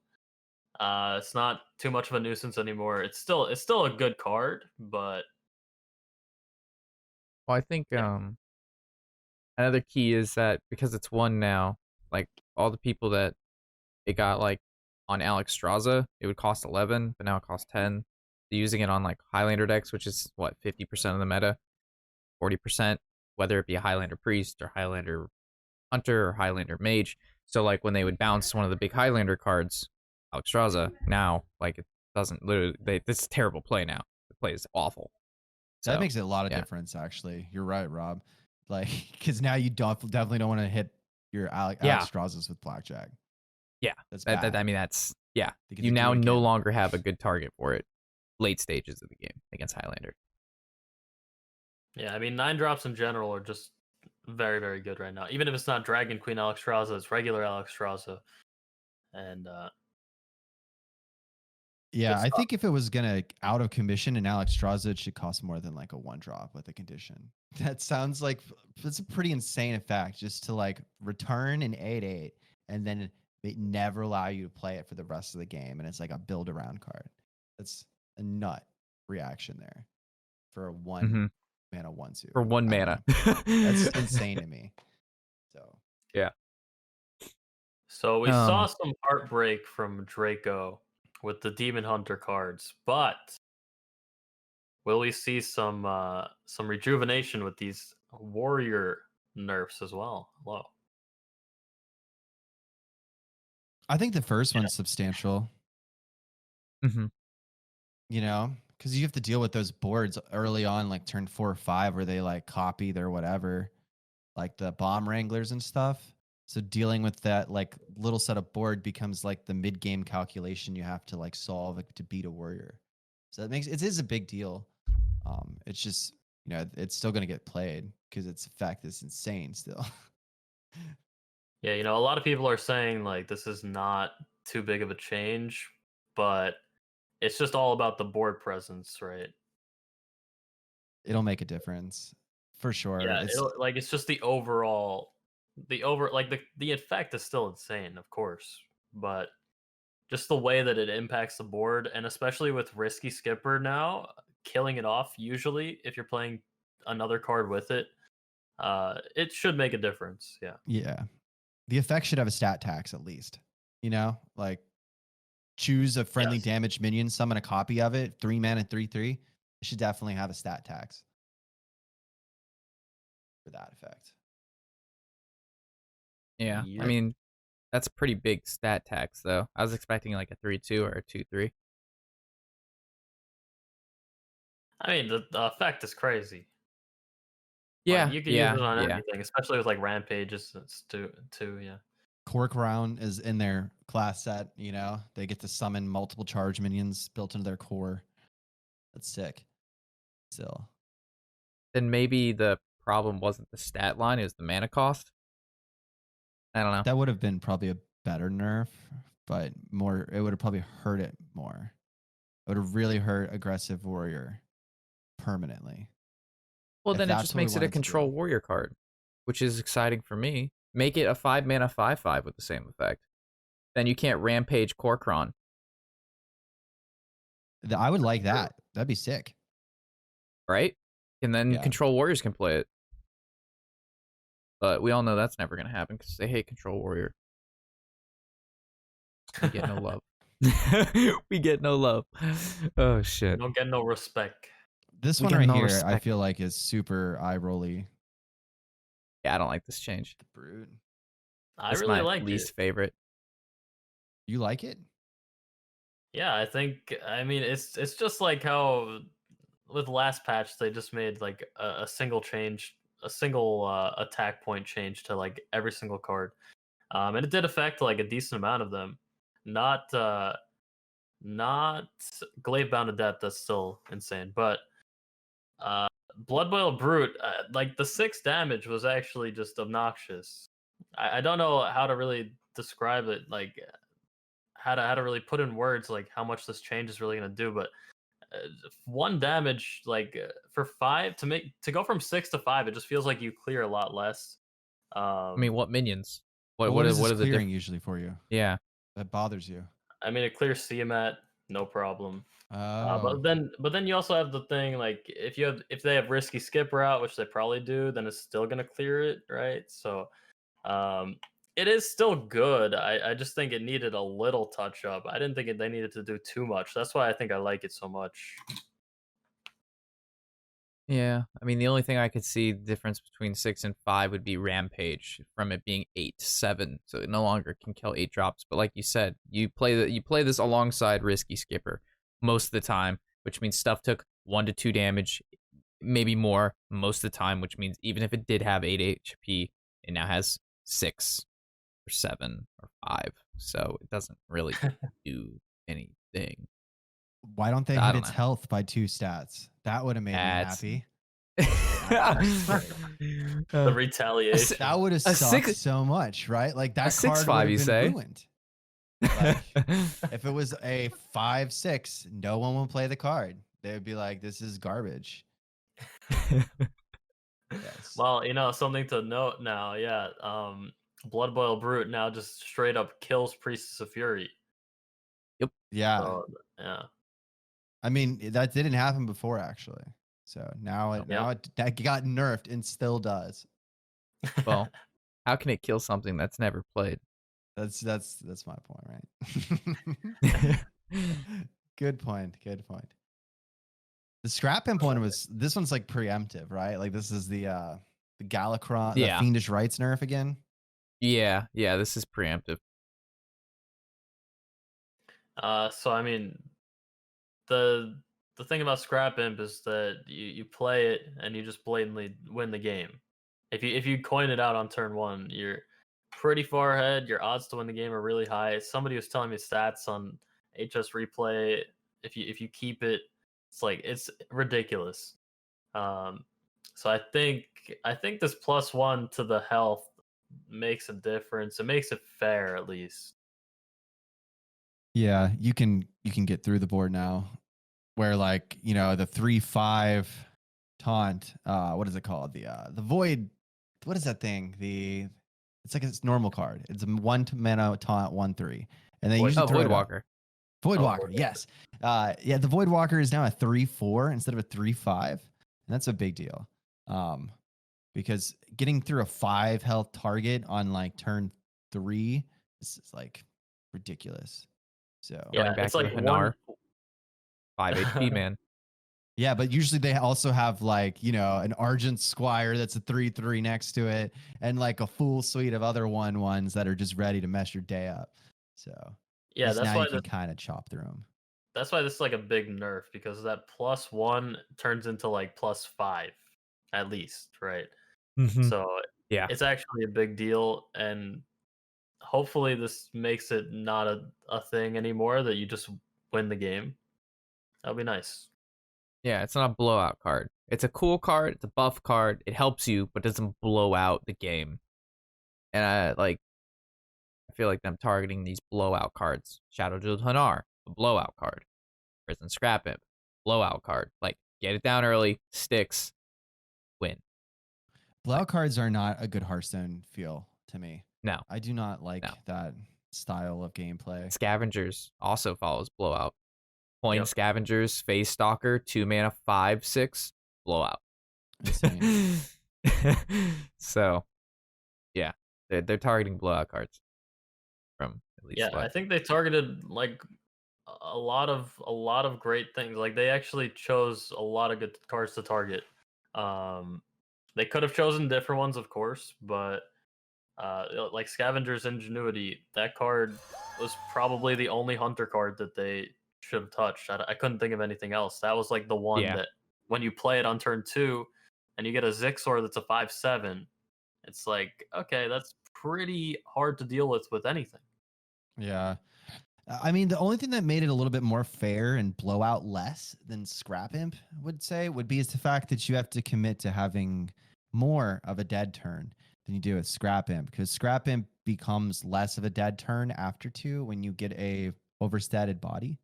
It's not too much of a nuisance anymore. It's still a good card, but well, I think another key is that because it's 1 now, like all the people that it got like on Alexstrasza, it would cost 11, but now it costs 10. They're using it on like Highlander decks, which is what, 50% of the meta, 40%, whether it be a Highlander Priest or Highlander Hunter or Highlander Mage. So like when they would bounce one of the big Highlander cards, Alexstrasza, now like it doesn't literally. This is terrible play now. The play is awful. So, That makes a lot of difference, actually. You're right, Rob. Like, because now you definitely don't want to hit your Alexstrazzas with blackjack. Yeah, that's bad. I mean, that's Because You now no longer have a good target for it late stages of the game against Highlander. Yeah, I mean 9-drops in general are just very, very good right now. Even if it's not Dragon Queen Alexstrasza, it's regular Alexstrasza. And yeah, I think if it was gonna out of commission an Alexstrasza, it should cost more than like a 1-drop with a condition. That sounds like that's a pretty insane effect, just to like return an 8/8 and then they never allow you to play it for the rest of the game, and it's like a build around card. That's a nut reaction there for a 1 mana 1/2. For 1 mana. That's insane to me. So yeah. So we saw some heartbreak from Draco with the Demon Hunter cards, but will we see some rejuvenation with these warrior nerfs as well? Hello. I think the first one's substantial. Mm-hmm. You know, because you have to deal with those boards early on, like turn 4 or 5, where they like copy their whatever, like the bomb wranglers and stuff. So dealing with that like little set of board becomes like the mid game calculation you have to like solve like, to beat a warrior. So it is a big deal. It's just, you know, it's still going to get played because its effect is insane still. Yeah, you know, a lot of people are saying like this is not too big of a change, but it's just all about the board presence, right? It'll make a difference for sure. Yeah, it's just the effect is still insane, of course, but just the way that it impacts the board, and especially with Risky Skipper now, killing it off usually if you're playing another card with it, it should make a difference. Yeah. Yeah. The effect should have a stat tax at least. You know, like choose a friendly damage minion, summon a copy of it, 3 mana, 3/3. It should definitely have a stat tax for that effect. Yeah. I mean, that's a pretty big stat tax, though. I was expecting like a 3/2 or a 2/3. I mean, the effect is crazy. Yeah, like, you can use it on everything, especially with like rampages too. Yeah. Cork Round is in their class set. You know, they get to summon multiple charge minions built into their core. That's sick. Still, then maybe the problem wasn't the stat line; it was the mana cost. I don't know. That would have been probably a better nerf, but more. It would have probably hurt it more. It would have really hurt aggressive warrior permanently. Well, then it just makes it a control warrior card, which is exciting for me. Make it a 5 mana 5/5 with the same effect. Then you can't rampage Corkron. I would like that. That'd be sick. Right? And then control warriors can play it. But we all know that's never going to happen because they hate control warrior. We get no love. We get no love. Oh, shit. Don't get no respect. This one right here, I feel like is super eye-rolly. Yeah, I don't like this change. The Brood. I really like it. Least favorite. You like it? Yeah, I mean, it's just like how with last patch they just made like a single change, a single attack point change to like every single card, and it did affect like a decent amount of them. Not Glaive Bound Adept, that's still insane, but Blood Boil Brute, like the 6 damage was actually just obnoxious. I don't know how to really describe it, like how to really put in words like how much this change is really gonna do, but 1 damage like for 5 to go from 6 to 5, it just feels like you clear a lot less. I mean, what minions? What is clearing usually for you? Yeah, that bothers you. I mean, it clears Tiamat, no problem. Oh. But then you also have the thing like if they have Risky Skipper out, which they probably do, then it's still gonna clear it, right? So it is still good. I just think it needed a little touch up. I didn't think they needed to do too much. That's why I think I like it so much. Yeah, I mean the only thing I could see the difference between 6 and 5 would be Rampage from it being 8 to 7, so it no longer can kill 8 drops. But like you said, you play this alongside Risky Skipper most of the time, which means stuff took 1 to 2 damage, maybe more most of the time, which means even if it did have 8 HP, it now has 6 or 7 or 5, so it doesn't really do anything. Why don't they I hit don't its know. health by 2 stats? That would have made That's- me happy. The retaliation. That would have A sucked six- so much, right? Like that a card 6/5, would you have say? been ruined. Like, if it was a 5/6, no one would play the card. They would be like, "This is garbage." Yes. Well, something to note now. Yeah, Blood Boil Brute now just straight up kills Priestess of Fury. Yeah. So, yeah. I mean, that didn't happen before actually. So now it that got nerfed and still does. Well, how can it kill something that's never played? That's my point, right? Good point. Good point. The Scrap Imp one this one's like preemptive, right? Like this is the Galacron, the Fiendish Rights nerf again. Yeah, this is preemptive. So I mean, the thing about Scrap Imp is that you play it and you just blatantly win the game. If you coin it out on turn 1, you're pretty far ahead. Your odds to win the game are really high. Somebody was telling me stats on HS Replay. If you keep it, it's ridiculous. So I think this +1 to the health makes a difference. It makes it fair at least. Yeah, you can get through the board now. Where like, the 3/5 taunt, what is it called? The void, what is that thing? It's like its normal card. It's a 1 mana taunt 1/3. And they usually throw Void it Walker. Void Walker, yes. Yeah, the Void Walker is now a 3/4 instead of a 3/5. And that's a big deal. Because getting through a 5 health target on like turn 3 is like ridiculous. So Yeah, Going back it's to like Hanar. 5 HP, man. yeah, but usually they also have like, an Argent Squire that's a 3/3 next to it, and like a full suite of other 1/1s that are just ready to mess your day up. So yeah, that's now why you can kind of chop through them. That's why this is like a big nerf, because that +1 turns into like +5 at least, right? So Yeah. it's actually a big deal, and hopefully this makes it not a thing anymore that you just win the game. That'll be nice. Yeah, it's not a blowout card. It's a cool card. It's a buff card. It helps you, but doesn't blow out the game. And I feel like I'm targeting these blowout cards. Shadow Jeweled Hanar, a blowout card. Prison Scrap Imp, blowout card. Like, get it down early, sticks, win. Blowout cards are not a good Hearthstone feel to me. No. I do not like No. that style of gameplay. Scavengers also follows blowout. Coin Yep. Scavengers, Phase Stalker, 2 mana, 5/6, blowout. Insane. So, yeah, they're targeting blowout cards from at least. Yeah, I think they targeted like a lot of great things. Like they actually chose a lot of good cards to target. They could have chosen different ones, of course, but like Scavenger's Ingenuity, that card was probably the only hunter card that they should have touched. I couldn't think of anything else. That was like the one that when you play it on turn 2 and you get a Zixor that's a 5/7, it's like, okay, that's pretty hard to deal with anything. Yeah. I mean, the only thing that made it a little bit more fair and blow out less than Scrap Imp would be is the fact that you have to commit to having more of a dead turn than you do with Scrap Imp, because Scrap Imp becomes less of a dead turn after 2 when you get a overstated body.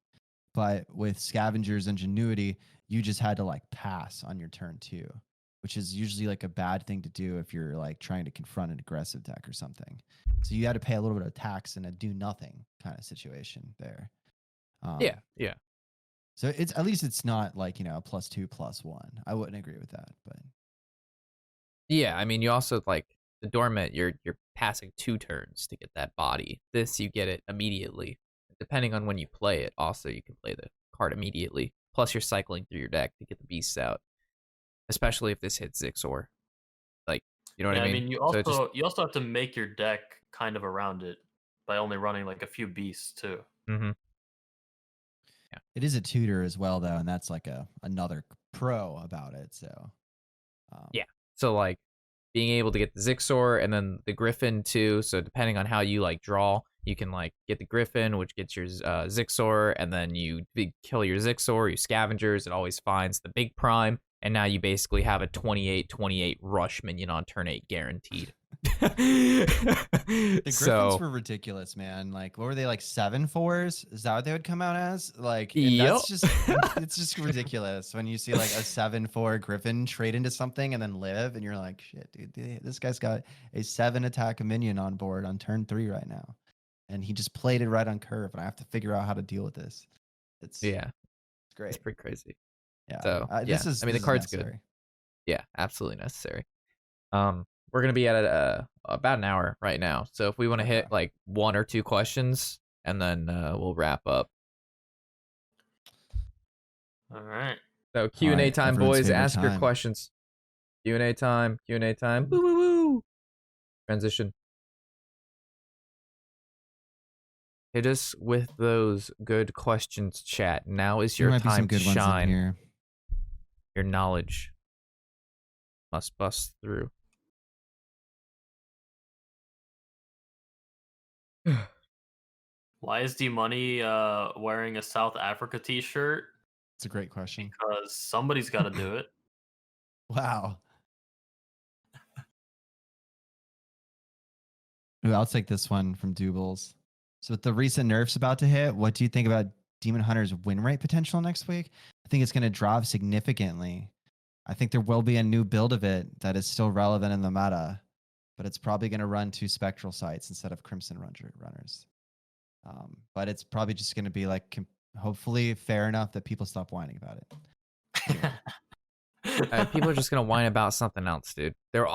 But with Scavenger's Ingenuity, you just had to like pass on your turn 2, which is usually like a bad thing to do if you're like trying to confront an aggressive deck or something. So you had to pay a little bit of tax in a do nothing kind of situation there. Yeah. So it's at least it's not like, +2, +1. I wouldn't agree with that, but Yeah, I mean, you also like the Dormant, you're passing 2 turns to get that body. This, you get it immediately. Depending on when you play it, also you can play the card immediately. Plus, you're cycling through your deck to get the beasts out. especially if this hits Zixor. Like, you know what I mean? I mean, you also have to make your deck kind of around it by only running like a few beasts too. Mm-hmm. It is a tutor as well, though, and that's like another pro about it. So, yeah. So like being able to get the Zixor and then the Griffin too. So depending on how you like draw, you can like get the Griffin, which gets your Zixor, and then you kill your Zixor, you scavengers. It always finds the big prime, and now you basically have a 28/28 rush minion on turn 8 guaranteed. The Griffins were ridiculous, man. Like, what were they, like 7/4s? Is that what they would come out as? Like, that's just it's just ridiculous when you see like a 7/4 Griffin trade into something and then live, and you're like, shit, dude, this guy's got a 7 attack minion on board on turn 3 right now, and he just played it right on curve, and I have to figure out how to deal with this. It's great. It's pretty crazy. Yeah. So the card's good. Yeah, absolutely necessary. We're gonna be at about an hour right now, so if we want to hit like 1 or 2 questions, and then we'll wrap up. All right. So Q&A time, boys. Ask your questions. Q&A time. Q&A time. Woo woo woo. Transition. Hit us with those good questions, chat. Now is your time to shine. Your knowledge must bust through. Why is D-Money wearing a South Africa t-shirt? It's a great question. Because somebody's got to do it. Wow. Ooh, I'll take this one from Doobles. So with the recent nerfs about to hit, what do you think about Demon Hunter's win rate potential next week? I think it's going to drop significantly. I think there will be a new build of it that is still relevant in the meta, but it's probably going to run 2 Spectral Sights instead of Crimson Runners. But it's probably just going to be like, hopefully fair enough that people stop whining about it. People are just going to whine about something else, dude. There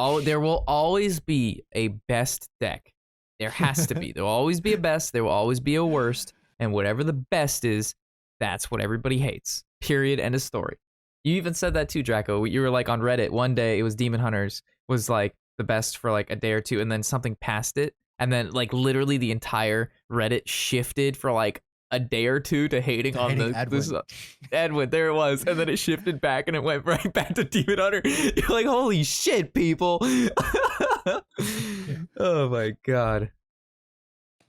will always be a best deck. There has to be. There will always be a best. There will always be a worst. And whatever the best is, that's what everybody hates. Period. End of story. You even said that too, Draco. You were like on Reddit one day, it was Demon Hunters was like the best for like a day or two, and then something passed it. And then like literally the entire Reddit shifted for like a day or two to hating on Edwin. Edwin, there it was. And then it shifted back and it went right back to Demon Hunter. You're like, holy shit, people. Oh my God.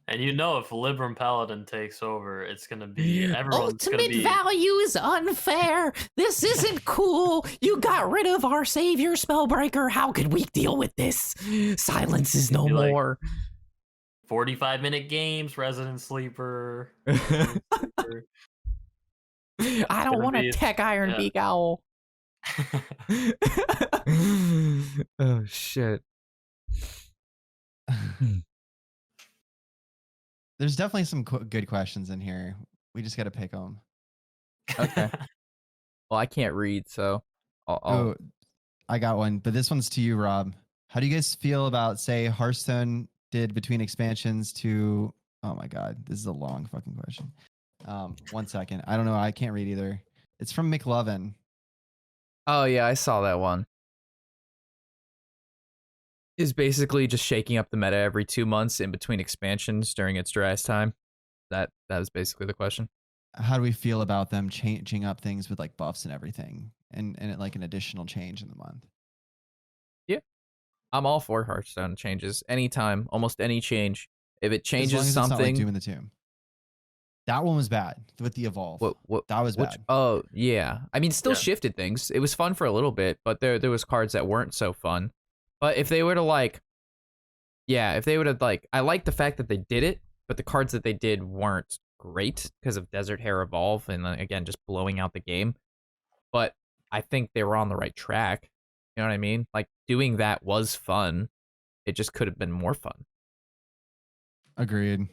And you know, if Libram Paladin takes over, it's going to be everyone's Ultimate value is unfair. This isn't cool. You got rid of our savior Spellbreaker. How could we deal with this? Silence is no more. 45-minute games, Resident Sleeper. I don't want a Tech Iron Beak Owl. Oh, shit. There's definitely some good questions in here. We just got to pick them. Okay. Well, I can't read, so Oh, I got one, but this one's to you, Rob. How do you guys feel about, say, Hearthstone did between expansions to... Oh my God, this is a long fucking question. 1 second. I don't know. I can't read either. It's from McLovin. Oh yeah, I saw that one. Is basically just shaking up the meta every 2 months in between expansions during its driest time. That was basically the question. How do we feel about them changing up things with like buffs and everything, and like an additional change in the month? Yeah, I'm all for Hearthstone changes anytime, almost any change. If it changes as long as something, it's not like Doom in the Tomb. That one was bad with the evolve. That was bad. Oh yeah, I mean, still shifted things. It was fun for a little bit, but there was cards that weren't so fun. But if they were to like, I like the fact that they did it, but the cards that they did weren't great because of Desert Hair Evolve and then again just blowing out the game. But I think they were on the right track. You know what I mean? Like doing that was fun. It just could have been more fun. Agreed.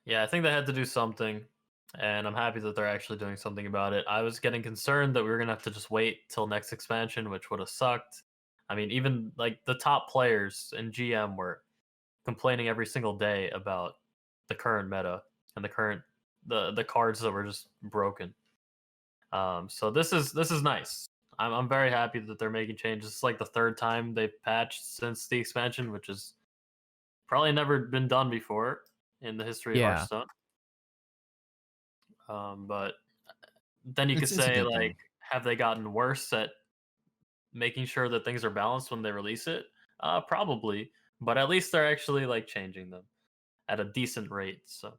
Yeah, I think they had to do something, and I'm happy that they're actually doing something about it. I was getting concerned that we were gonna have to just wait till next expansion, which would have sucked. I mean, even like the top players in GM were complaining every single day about the current meta and the cards that were just broken. So this is nice. I'm very happy that they're making changes. It's like the third time they've patched since the expansion, which is probably never been done before in the history of Yeah. Hearthstone. But then you could It's a say, good like, thing. have they gotten worse at making sure that things are balanced when they release it? Probably, but at least they're actually like changing them at a decent rate. So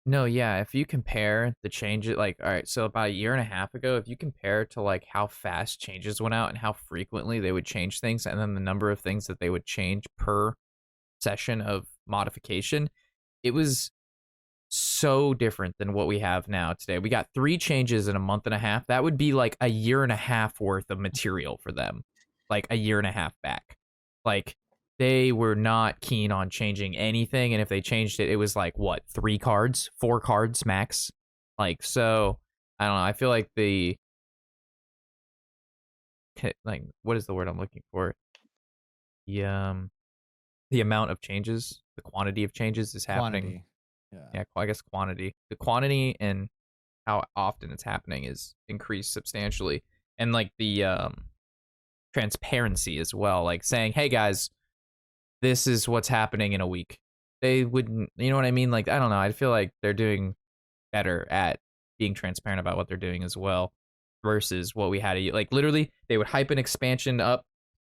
No, yeah, if you compare the changes, like, all right, so about a year and a half ago, if you compare to like how fast changes went out and how frequently they would change things, and then the number of things that they would change per session of modification, it was so different than what we have now today. We got 3 changes in a month and a half. That would be like a year and a half worth of material for them, like a year and a half back. Like, they were not keen on changing anything, and if they changed it, it was like what, 3 cards, 4 cards max. Like, so I don't know. I feel like what is the word I'm looking for? The amount of changes, the quantity of changes is happening. Quantity. Yeah, I guess quantity. The quantity and how often it's happening is increased substantially, and like the transparency as well. Like saying, "Hey guys, this is what's happening in a week." They wouldn't, you know what I mean? Like, I don't know. I feel like they're doing better at being transparent about what they're doing as well, versus what we had. Like, literally, they would hype an expansion up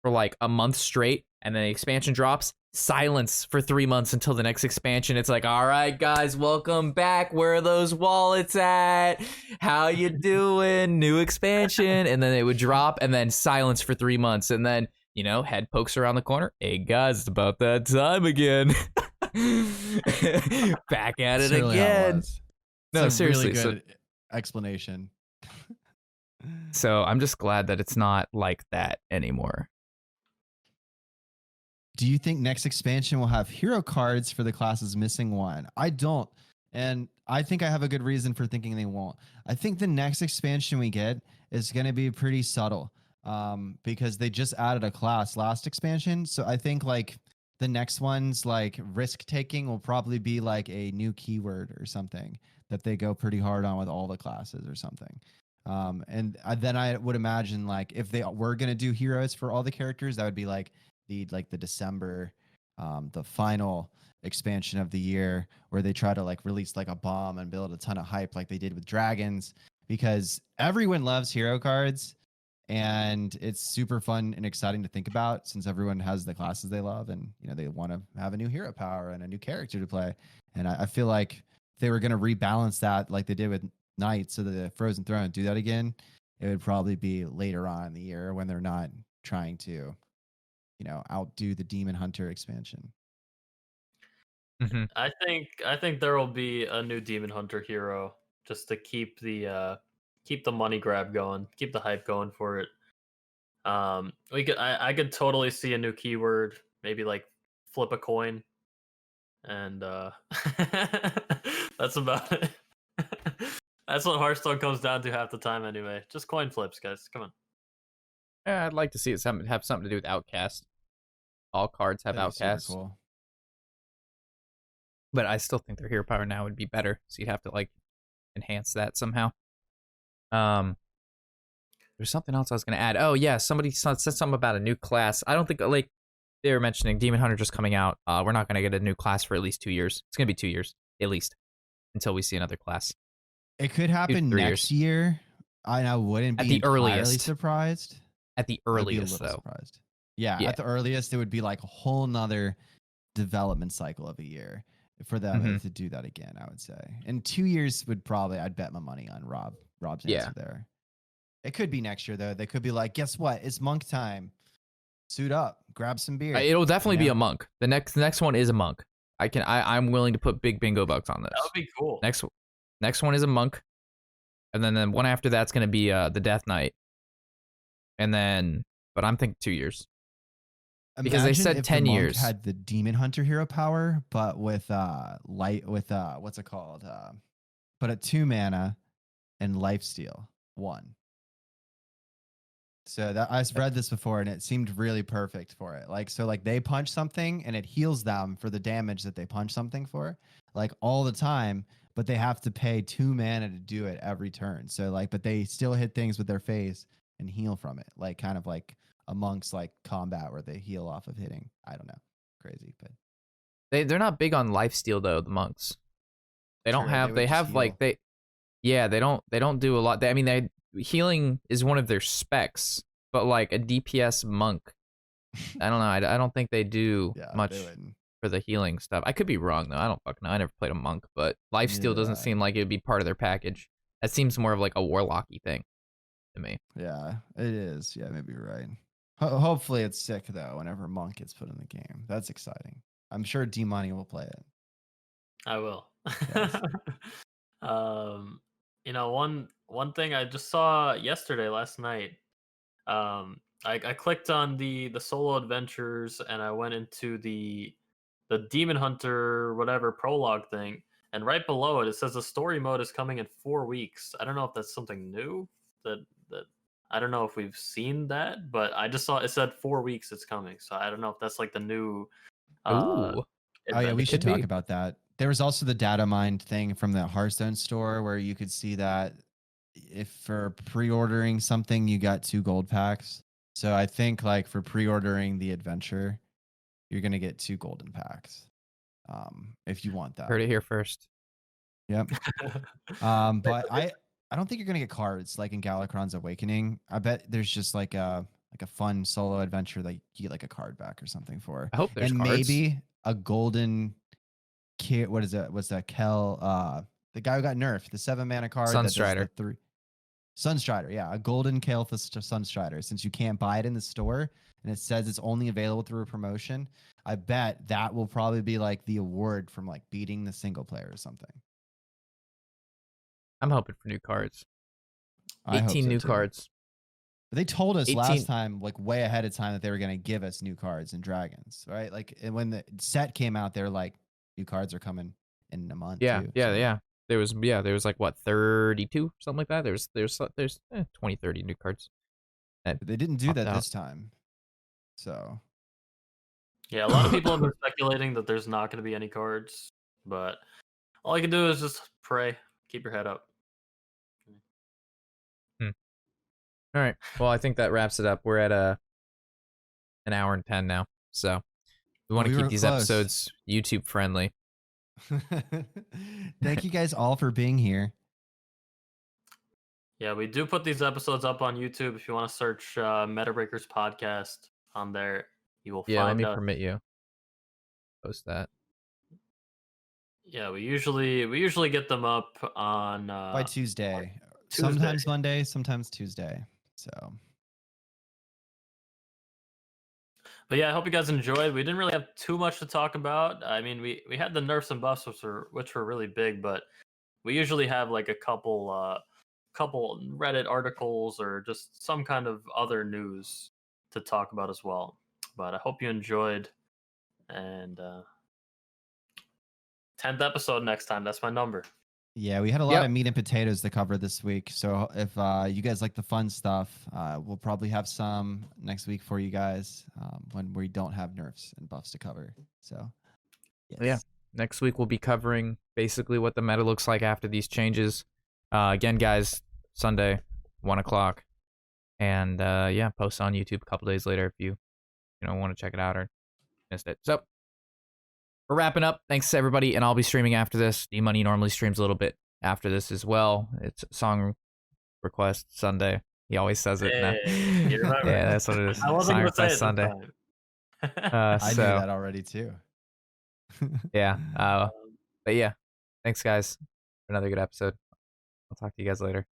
for like a month straight, and then the expansion drops, silence for 3 months until the next expansion. It's like, all right, guys, welcome back. Where are those wallets at? How you doing? New expansion. And then it would drop, and then silence for 3 months. And then, you know, head pokes around the corner. Hey, guys, it's about that time again. Back at it That's really how it again. was. No, It's a seriously. really good explanation. So I'm just glad that it's not like that anymore. Do you think next expansion will have hero cards for the classes missing one? I don't. And I think I have a good reason for thinking they won't. I think the next expansion we get is going to be pretty subtle because they just added a class last expansion. So I think like the next one's like risk taking will probably be like a new keyword or something that they go pretty hard on with all the classes or something. Then I would imagine like if they were going to do heroes for all the characters, that would be like the December, the final expansion of the year where they try to like release like a bomb and build a ton of hype like they did with dragons, because everyone loves hero cards and it's super fun and exciting to think about since everyone has the classes they love and, you know, they want to have a new hero power and a new character to play. And I feel like if they were going to rebalance that like they did with Knights, so that the Frozen Throne do that again, it would probably be later on in the year when they're not trying to, you know, outdo the Demon Hunter expansion. Mm-hmm. I think there will be a new Demon Hunter hero just to keep the money grab going, keep the hype going for it. I could totally see a new keyword, maybe like flip a coin, and that's about it. That's what Hearthstone comes down to half the time anyway. Just coin flips, guys. Come on. Yeah, I'd like to see it have something to do with Outcast. All cards have That'd be super Outcasts. cool. But I still think their hero power now would be better. So you'd have to like enhance that somehow. There's something else I was gonna add. Oh yeah, somebody said something about a new class. I don't think like they were mentioning Demon Hunter just coming out. We're not gonna get a new class for at least 2 years. It's gonna be 2 years at least until we see another class. It could happen 3 next years. year. I wouldn't be At the entirely earliest. surprised. At the I'd be a earliest, little though. surprised. Yeah, Yeah. at the earliest, it would be like a whole nother development cycle of a year for them to do that again, I would say. And 2 years would probably, I'd bet my money on Rob's answer there. It could be next year, though. They could be like, guess what? It's monk time. Suit up, grab some beer. It'll definitely be a monk. The next one is a monk. I'm willing to put big bingo bucks on this. That would be cool. Next one is a monk. And then the one after that's going to be the Death Knight. And then, but I'm thinking 2 years. Because they said if 10 the monk years. had the Demon Hunter hero power, but with what's it called? But at 2 mana and lifesteal 1. So that I've read this before and it seemed really perfect for it. Like, so like they punch something and it heals them for the damage that they punch something for, like all the time, but they have to pay 2 mana to do it every turn. So like, but they still hit things with their face and heal from it, like kind of like amongst like combat where they heal off of hitting. I don't know, crazy, but They're not big on lifesteal though. The monks. They don't True, have. would They just have like heal. They don't do a lot. I mean, healing is one of their specs, but like a DPS monk, I don't know. I don't think they do Yeah, much they wouldn't. for the healing stuff. I could be wrong though. I don't fucking know. I never played a monk, but lifesteal Neither doesn't did I. seem like it'd be part of their package. That seems more of like a warlocky thing to me. Yeah, it is. Yeah, maybe you're right. Hopefully it's sick though. Whenever Monk gets put in the game, that's exciting. I'm sure D-Money will play it. I will. Yes. You know, one thing I just saw yesterday, last night. I clicked on the solo adventures and I went into the Demon Hunter whatever prologue thing, and right below it says the story mode is coming in 4 weeks. I don't know if that's something new that I don't know if we've seen that, but I just saw it said 4 weeks it's coming. So I don't know if that's like the new Ooh, Oh yeah, we adventure. should Could talk be. about that. There was also the data mined thing from the Hearthstone store where you could see that if for pre-ordering something you got 2 gold packs. So I think like for pre-ordering the adventure, you're gonna get 2 golden packs. If you want that. heard it here first. Yep. But I don't think you're gonna get cards like in Galakron's Awakening. I bet there's just like a fun solo adventure that you get like a card back or something for. I hope there's And cards. maybe a golden kit. What is that? What's that? The guy who got nerfed, the 7-mana card. that does the Sunstrider. 3 Sunstrider, yeah, a golden Kael'thas Sunstrider. Since you can't buy it in the store and it says it's only available through a promotion, I bet that will probably be like the award from like beating the single player or something. I'm hoping for new cards. I hope 18 so, new too. cards. But they told us 18 last time, like way ahead of time, that they were going to give us new cards and dragons, right? Like and when the set came out, they're like, new cards are coming in a month. Yeah, too, yeah, so. yeah. There was like what 32 something like that. There's 20, 30 new cards. But they didn't do popped that out. this time. So Yeah, a lot of people have been speculating that there's not going to be any cards, but all I can do is just pray, keep your head up. All right. Well, I think that wraps it up. We're at an hour and 10 now, so we want to we keep were these close. episodes YouTube friendly. thank you guys all for being here. Yeah, we do put these episodes up on YouTube. If you want to search Metabreakers Podcast on there, you will Yeah, let find me us. permit you. Post that. Yeah, we usually get them up on By Tuesday. Tuesday. Sometimes Monday, sometimes Tuesday. So But yeah, I hope you guys enjoyed. We didn't really have too much to talk about. I mean, we had the nerfs and buffs, which were really big, but we usually have like a couple Reddit articles or just some kind of other news to talk about as well. But I hope you enjoyed, and 10th episode next time. That's my number. yeah, we had a lot Yep. of meat and potatoes to cover this week. So if you guys like the fun stuff, we'll probably have some next week for you guys when we don't have nerfs and buffs to cover. So yes. Yeah. Next week we'll be covering basically what the meta looks like after these changes. Again, guys, Sunday, 1:00, and yeah, post on YouTube a couple days later if you want to check it out or missed it. So we're wrapping up. Thanks everybody, and I'll be streaming after this. D-Money normally streams a little bit after this as well. It's song request Sunday. He always says it. Hey, you remember. Yeah, that's what it is. I wasn't Song gonna say it request this Sunday. time. I knew that already too. Yeah. But yeah, thanks guys for another good episode. I'll talk to you guys later.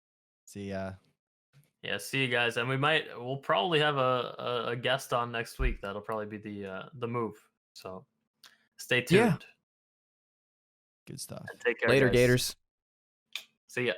See ya. Yeah, see you guys, and we'll probably have a guest on next week. That'll probably be the move. So stay tuned. Yeah. Good stuff. And take care. Later, guys. Gators.